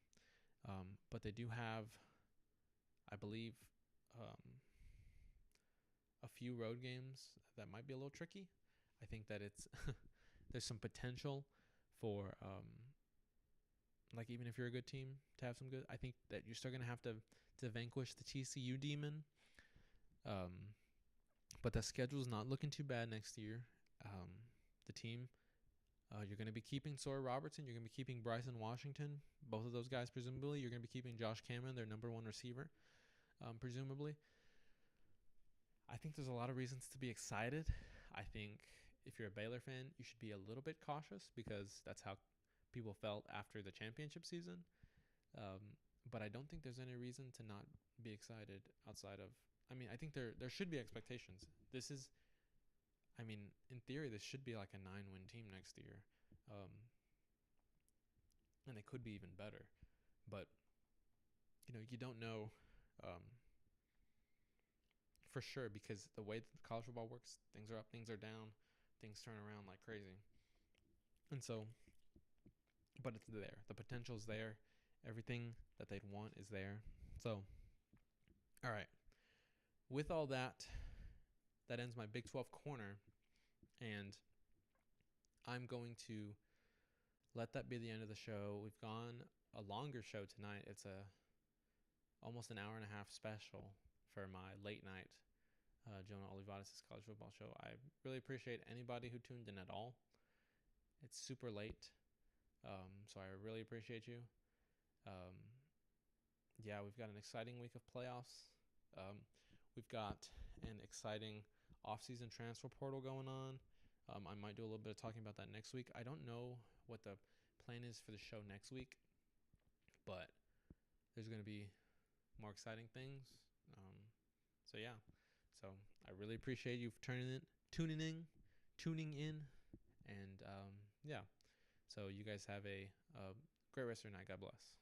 but they do have, I believe, a few road games that might be a little tricky. I think that there's some potential for even if you're a good team to have some good. I think that you're still gonna have to vanquish the TCU demon. But the schedule's not looking too bad next year. The team, you're gonna be keeping Sawyer Robertson. You're gonna be keeping Bryson Washington. Both of those guys, presumably. You're gonna be keeping Josh Cameron, their number one receiver, presumably. I think there's a lot of reasons to be excited. I think if you're a Baylor fan, you should be a little bit cautious because that's how people felt after the championship season. But I don't think there's any reason to not be excited outside of... I think there should be expectations. In theory, this should be like a 9-win team next year. And they could be even better. But, you don't know... for sure, because the way that the college football works, things are up, things are down, things turn around like crazy. And so, but it's there. The potential's there. Everything that they'd want is there. So, all right. With all that, that ends my Big 12 corner. And I'm going to let that be the end of the show. We've gone a longer show tonight. It's almost an hour and a half special for my late night Jonah Olivarez' college football show. I really appreciate anybody who tuned in at all. It's super late, so I really appreciate you. We've got an exciting week of playoffs. We've got an exciting off-season transfer portal going on. I might do a little bit of talking about that next week. I don't know what the plan is for the show next week, but there's going to be more exciting things. So I really appreciate you for tuning in, and so you guys have a great rest of your night. God bless.